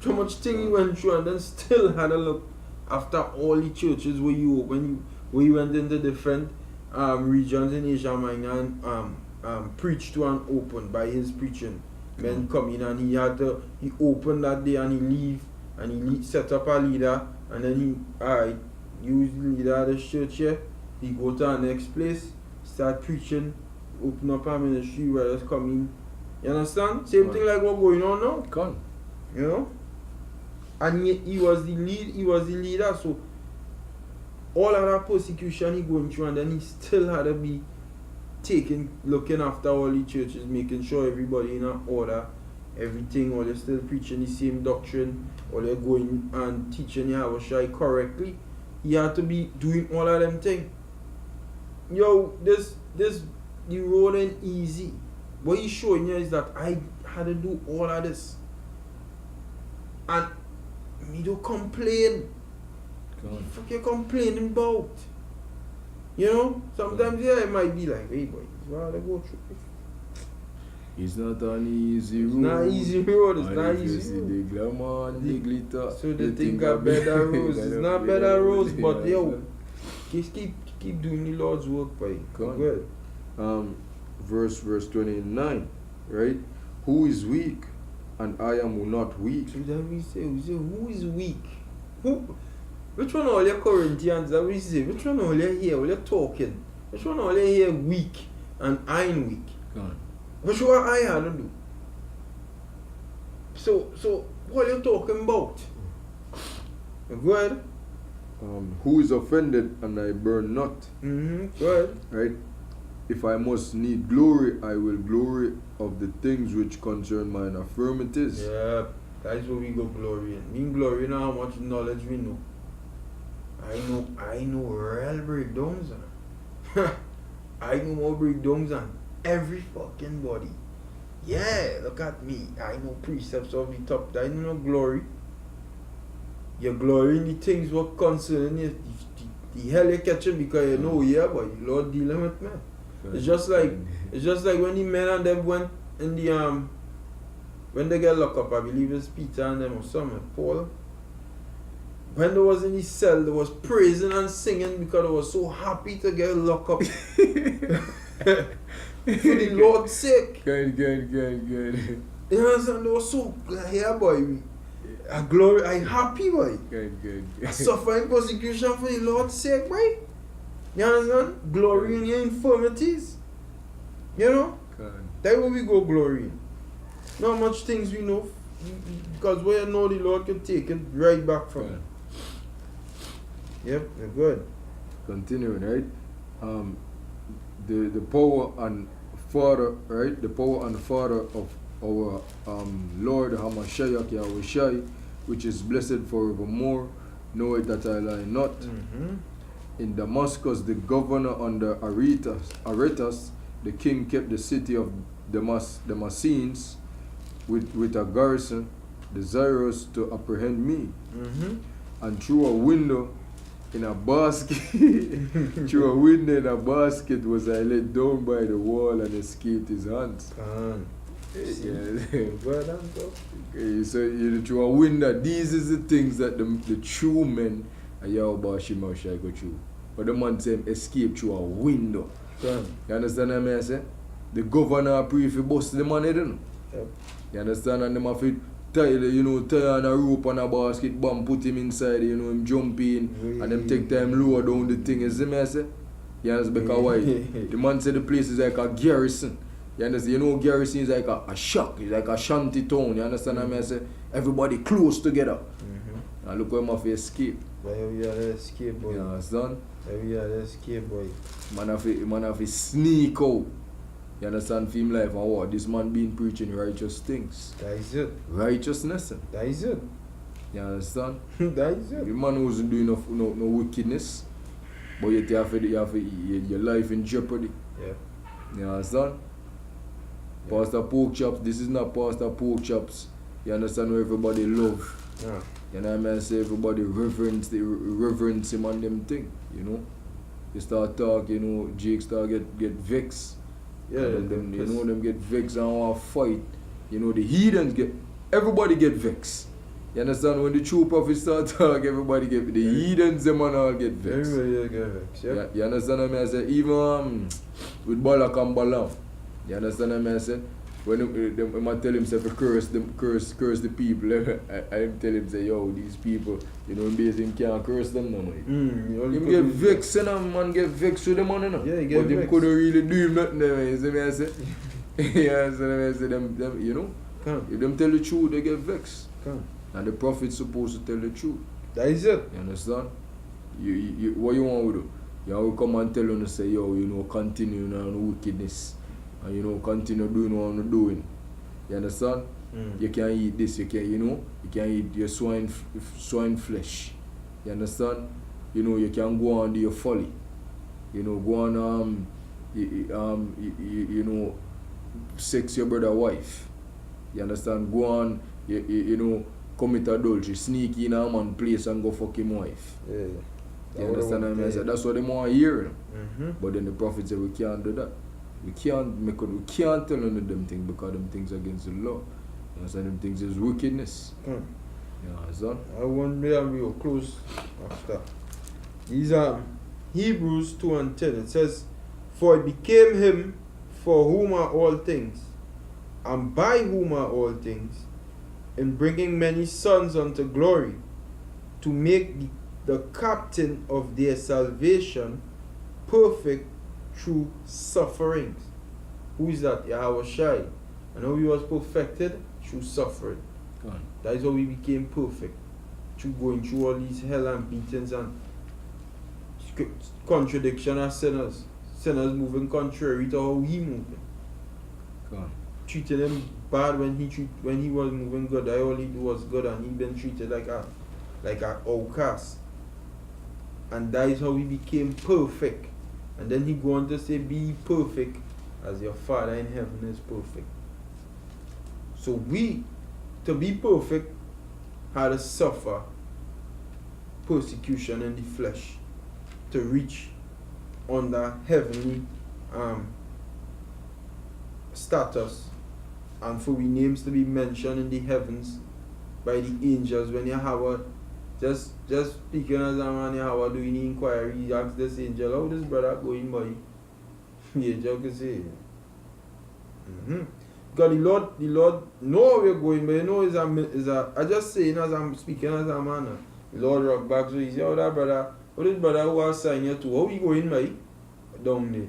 So much thing he went through, and then still had to look after all the churches where you went into different regions in Asia Minor and preached to and opened by his preaching. Men come in and he opened that day and he leave and he set up a leader, and then he use the leader of the church here. He go to the next place, start preaching, open up a ministry where others come in. You understand? Same thing like what's going on now. Gone. You know? And he was the leader, so all of that persecution he going through, and then he still had to be looking after all the churches, making sure everybody in order, everything, or they're still preaching the same doctrine, or they're going and teaching Yahushua correctly. He had to be doing all of them things. The road ain't easy. What he's showing you is that I had to do all of this. And me don't complain. What the fuck you complaining about? Sometimes it might be like, hey boy, it's hard to go through. It's not an easy road. It's not easy road, it's not easy road. The glamour and the glitter. So they think are better roads. It's not better roads, but just keep doing the Lord's work, boy. Go ahead. Verse 29, right? Who is weak and I am not weak? So then we say, who is weak? Which one all your Corinthians that we say? Which one all you here? All you talking? Which one all you here weak and I'm weak? God. Which one I had to do? So what are you talking about? Go ahead. who is offended and I burn not. Go ahead. Right? If I must need glory, I will glory of the things which concern mine affirmities. Yeah, that's where we go glory in. Me glory in how much knowledge we know. I know real breakdowns. I know more breakdowns than every fucking body. Yeah, look at me. I know precepts of the top. I know no glory. Your glory in the things what concern you. The hell you catching because you know, yeah, but the Lord dealing with me. It's just like when the men and them went in the when they get locked up, I believe it's Peter and them or something, Paul. When they was in the cell, they was praising and singing because they was so happy to get locked up. For the Lord's sake. Good. You understand? They was so here, boy. I glory, I happy, boy. Good. I suffering persecution for the Lord's sake, boy. You understand? Glory in your infirmities. You know? Good. That's where we go glory in. Not much things we know. Because where you know the Lord can take it right back from it. Yep, they're good. Continuing, right? The power and Father, right? The power and Father of our Lord Hamashiach Yahushai, which is blessed forevermore, know it that I lie not. In Damascus, the governor under Aretas, the king kept the city of Damascenes with a garrison, desirous to apprehend me. And through a window in a basket, was I let down by the wall and escaped his hands. Okay, so through a window, these is the things that the true men are Yahweh Shimashai go through. But the man said escape through a window. You understand what I say? The governor pray if he bust the man, you know? You understand? And them have to tie on a rope on a basket, bomb, put him inside, him jump in, and them take time lower down the thing. You see me, I say? You understand? Because why? The man said the place is like a garrison. You understand? Garrison is like a shack, it's like a shanty town. You understand what I say? Everybody close together. And look where him have to escape. But we are the escape, boy. You understand? We are the escape, boy. Man have to sneak out. You understand? For him life and what? This man been preaching righteous things. That is it. Righteousness. That is it. You understand? That is it. The man wasn't doing no wickedness, but yet you have your life in jeopardy. Yeah. You understand? Yeah. Pastor Pork Chops, this is not Pastor Pork Chops. You understand where everybody love. Yeah. You know what I mean? Say everybody reverence him and them thing, you know? You start talk, Jake start get vexed. Yeah, them get vexed and want to fight. The heathens everybody get vexed. You understand? When the true prophets start talk, everybody get, the heathens them and all get vexed. Everybody get vexed, yeah. You understand what I say? Even with Balak and Balaam. You understand what I say? When I tell himself to curse the people, I tell him say, yo, these people, him can't curse them no more. Him get vexed and man get vexed with them on, Yeah, he get but vexed. him couldn't really do him nothing, you see me I say? You understand what I say? Them, if them tell the truth, they get vexed. And the prophet's supposed to tell the truth. That is it. You understand? You what you want to do? You have to come and tell them to say, yo, continue on wickedness. And continue doing what you're doing. You understand? You can't eat this, you can't eat your swine flesh. You understand? You can go on to your folly. Go on sex your brother wife. You understand? Go on, commit adultery, sneak in a man's place and go fuck him wife. Yeah. You understand what I mean? That's what they want to hear. But then the prophet said we can't do that. We can't tell none of them things because them things against the law. You understand? Them things is wickedness. You understand? I want me and we will close after. These are Hebrews 2:10. It says, for it became him for whom are all things, and by whom are all things, in bringing many sons unto glory, to make the captain of their salvation perfect through sufferings. Who is that? Yahushai. And how he was perfected? Through suffering. That is how we became perfect. going through all these hell and beatings and contradiction of sinners. Sinners moving contrary to how he moving. Come. Treated him bad when he was moving good. All he do was good, and he been treated like a outcast. And that is how he became perfect. And then he go on to say, be perfect as your Father in heaven is perfect. So we, to be perfect, had to suffer persecution in the flesh to reach on the heavenly status, and for we names to be mentioned in the heavens by the angels. When you have a just speaking as a man, you have a doing inquiry, you ask this angel, how this brother going by? The angel can say, because the Lord know how we're going, but you know is a I just saying as I'm speaking as a man. The Lord rock back, so he say, oh that brother, how this brother who has signed you to, how we going by? Down there.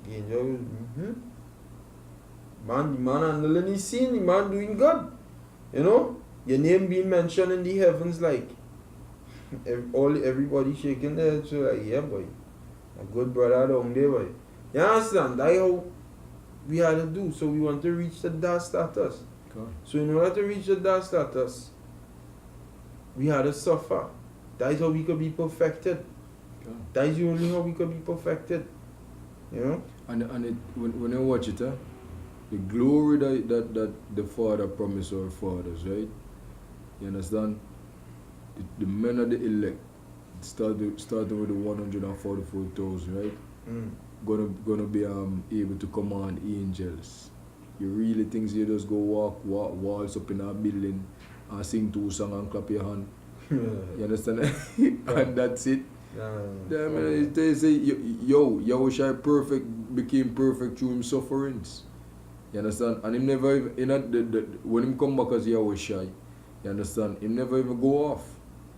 The angel, Man, the man handling his scene, the man doing good. You know? Your name being mentioned in the heavens, like everybody shaking their head, so like, yeah boy. A good brother down there, boy. You understand? That's how we had to do. So we want to reach that status. Come. So in order to reach that status, we had to suffer. That is how we could be perfected. Come. That is the only how we could be perfected. You know? And it, when you watch it, the glory that the Father promised our fathers, right? You understand? The men of the elect, starting with the 144,000, right? Gonna be able to command angels. You really think you just go walk walls up in a building and sing 2 songs and clap your hand? You understand? And that's it. They say, Yahushua perfect became perfect through his sufferings. You understand? And him never even, when him come back as Yahushua, you understand? Him never even go off.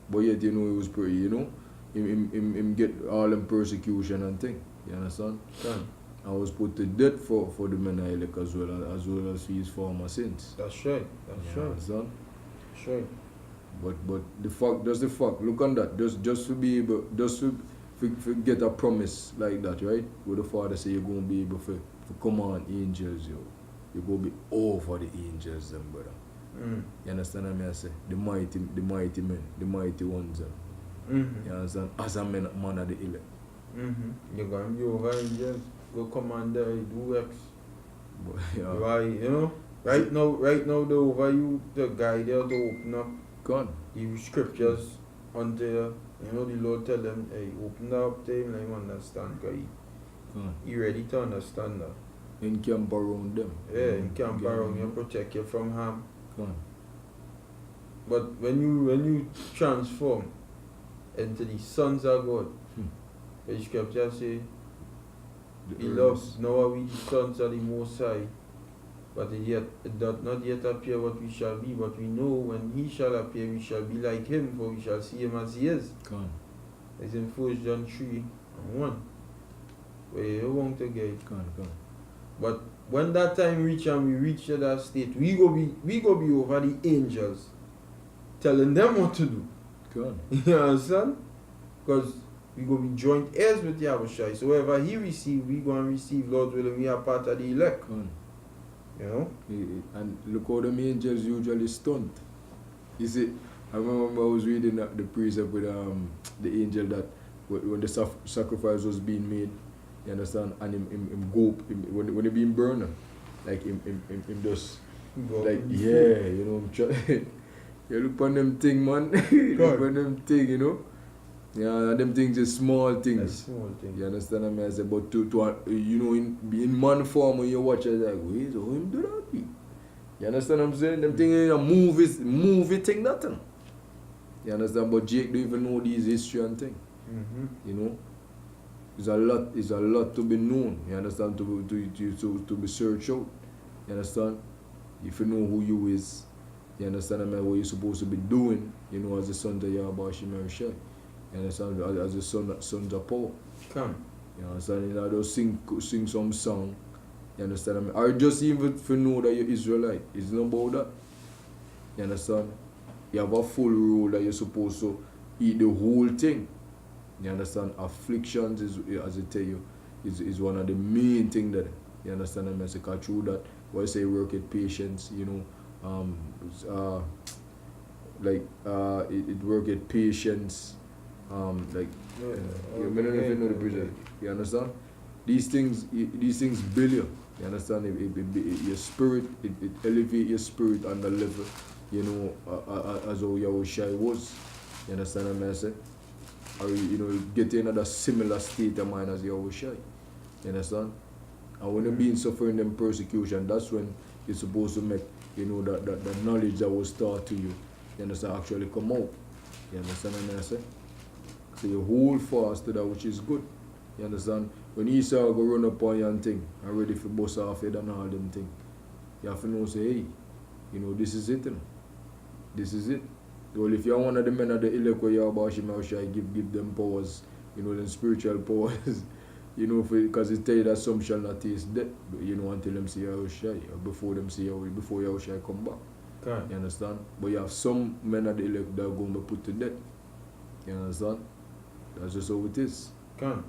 But yet, you know, he was pretty, you know? Him get all them persecution and thing. You understand? I was put to death for the men of elect as well as his former sins. That's right. That's right. Understand? That's right. But the fact, look on that, just to be able, just to get a promise like that, right? Where the Father say you're going to be able to command angels, you're going to be over the angels, them, brother. You understand what I say? The mighty men, the mighty ones, You understand? As a man of the elect. You're going to be over angels, go command there, do X. But, yeah. Why, you know? Right now, the over you, the guy there to open up Gone. the scriptures until, you know, the Lord tell them, hey, open that up to him, let him understand, because he ready to understand that. Encamp around them. Yeah, encamp around you, protect you from harm. Gone. But when you transform into the sons of God, the scripture say, beloved, now are we the sons of the Most High, but it doth not yet appear what we shall be, but we know when he shall appear, we shall be like him, for we shall see him as he is. Gone. It's in 1 John 3:1. Where you want to get. Gone. But when that time reach and we reach to that state, we go be over the angels, telling them what to do. Gone. You understand? Because we go be joint heirs with Yahushua. So whatever he receive, we go and receive. Lord willing, we are part of the elect. Gone. You know? And look how them angels usually stunt. You see, I remember I was reading the precept with the angel that when the sacrifice was being made, you understand, and him go when he being burned, like him just Go like up yeah, you know, you look on them thing, man. Look on them thing, you know. Yeah, and them things is small things. That's small thing. You understand what I mean? I say, but to you know, in man form when you watch it, like, wait, so him do that be? You understand what I'm saying? Them things in a movie thing, nothing. You understand? But Jake don't even know these history and thing. You know? It's a lot to be known. You understand? To be searched out. You understand? If you know who you is, you understand what you're supposed to be doing, you know, as the sons of Yahweh Shemar. You understand? As the sons of Paul. Come. You understand? You know, just sing some song. You understand? Or just even if you know that you're Israelite. It's not about that. You understand? You have a full rule that you're supposed to eat the whole thing. You understand? Afflictions is, as I tell you, is one of the main things that, you understand? I say, because through that, what I say, work at patience, you know, it work at patience, like, you don't even know the bridge. You understand? These things build you. You understand? Your spirit, it elevate your spirit on the level, you know, as how Yahushua was. You understand what I say? Or, you know, get in another similar state of mind as Yahushua. You understand? And when you're being suffering them persecution, that's when you're supposed to make, you know, the knowledge that was taught to you, you understand, actually come out. You understand what I say? So you hold fast to that which is good. You understand? When Esau go run up on you and thing, and ready for bust off head and all them thing, you have to know, say, hey, you know, this is it, you know. This is it. Well, if you're one of the men of the elect where you're about give them powers, you know, them spiritual powers, you know, because it tell you that some shall not taste death, you know, until them see Yahushua, or before them see Yahushua, before Yahushua come back. Okay. You understand? But you have some men of the elect that are going to be put to death. You understand? That's just how it is. Okay.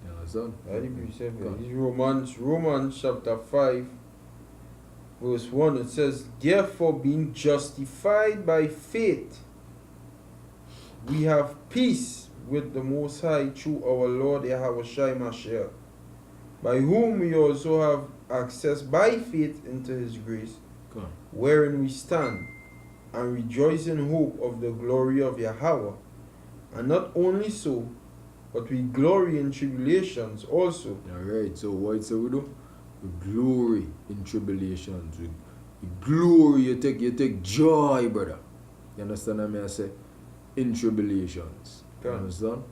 You understand? It's Romans chapter 5, verse 1. It says, therefore, being justified by faith, we have peace with the Most High through our Lord Yahushua Mashiach, by whom we also have access by faith into His grace, wherein we stand, and rejoice in hope of the glory of Yahweh. And not only so, but we glory in tribulations also. Alright, so what we do? We glory in tribulations. We glory, you take joy, brother. You understand what I say? In tribulations. You understand?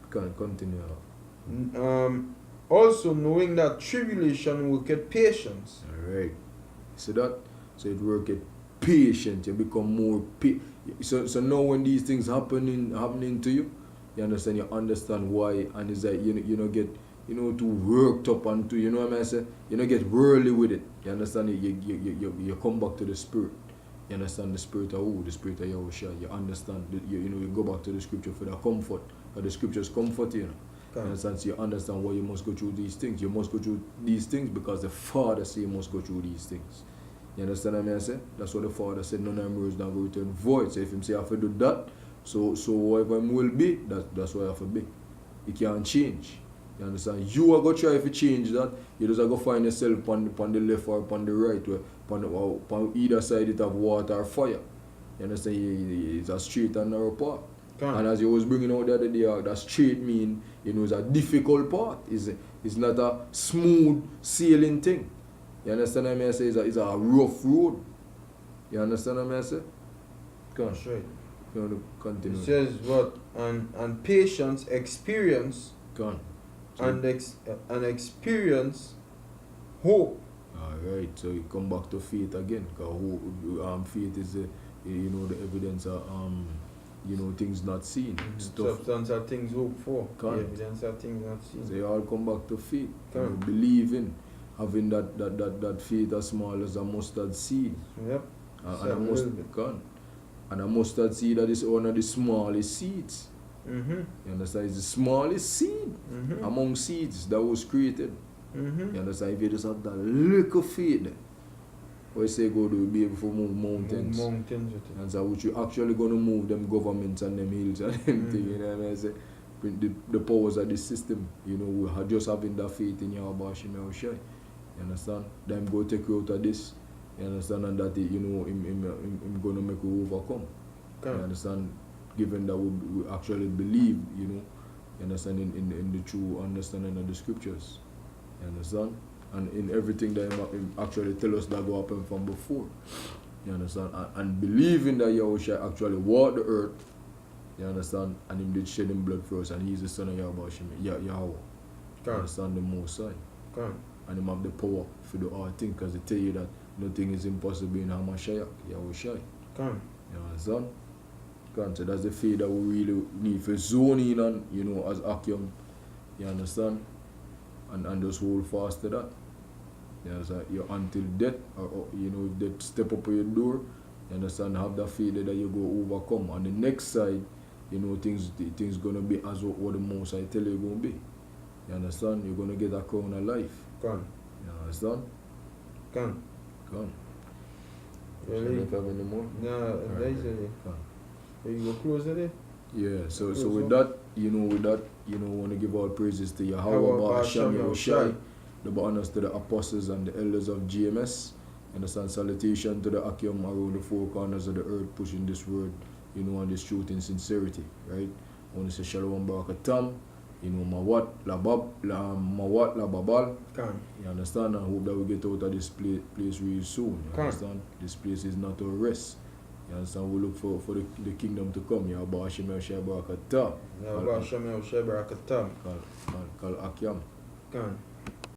Can continue. Also knowing that tribulation worketh patience. Alright. See that? So it worketh patient. You become more so now when these things happening to you, you understand why, and it's like you know get, you know, too worked up and to, you know what I say, you know, get worldly with it. You understand? You come back to the spirit. You understand the spirit of who? The spirit of Yahushua. You understand, you know, you go back to the scripture for the comfort. Or the scriptures comfort you. You understand? So you understand why you must go through these things. You must go through these things because the Father said you must go through these things. You understand what I say? That's what the Father said, none of them words don't go return void. So if him say I have to do that, so whatever him will be, that's what I have to be. It can't change. You understand? You are going to try to change that. You just go find yourself on the left or on the right, where on either side it have water or fire. You understand? It's a straight and narrow path. And as you was bringing out the other day, that straight mean, you know, it's a difficult path. It's not a smooth sailing thing. You understand what I say? It's a rough road. You understand what I say? Come on. That's right. You want to continue? It says what? And patience, experience, Come on. and experience hope. Alright, so you come back to faith again. Because faith is the, you know, the evidence of you know, things not seen. Substance are things hoped for. The evidence are things not seen. So you all come back to faith. You believing, having that faith as small as a mustard seed. Yep. And a mustard seed that is one of the smallest seeds. You understand? It's the smallest seed among seeds that was created. You understand? If you just have that little faith, what say go to be able to move mountains. And so which you actually going to move them governments and them hills and them thing, you know what I say? The powers of the system, you know, we are just having that faith in your Bashim Yahushua. You understand? Them go take you out of this. You understand? And that, you know, him going to make you overcome. You understand? Given that we actually believe, you know, you understand, in the true understanding of the scriptures. You understand? And in everything that him actually tell us that go happen from before. You understand? And believing that Yahushua actually walked the earth. You understand? And him did shed him blood for us, and he's the son of Yahweh. You understand? The Most High. And him have the power to do all things, because they tell you that nothing is impossible in Hamashiach, Yahushua. You understand? So that's the faith that we really need to zone in on, you know, as Akyam. You understand? And just hold fast to that. You understand? You're until death, or you know, if death step up at your door, You understand? Have that faith that you go overcome. On the next side, you know, things gonna be as what the most I tell you gonna be. You understand? You're gonna get a crown of life. Can. You understand? Can. Come. Really? Don't have any more? Nah, nice. You go close it? Yeah, so Close with up. that, want to give all praises to Yahweh, Yahweh, Hashem, Hashem, Yahushai, the honors to the apostles and the elders of GMS, and the salutation to the Akim around the four corners of the earth, pushing this word, and this truth in sincerity, right? I want to say Shalom Barakatam, Mawat, La Babal. Can. You understand? I hope that we get out of this place really soon. You understand? This place is not a rest. You understand? We look for the kingdom to come. Ya Ba Hashem Yahushai Barakatam. Ya Ba Hashem Yahushai Barakatam. Kal Akyam. Can.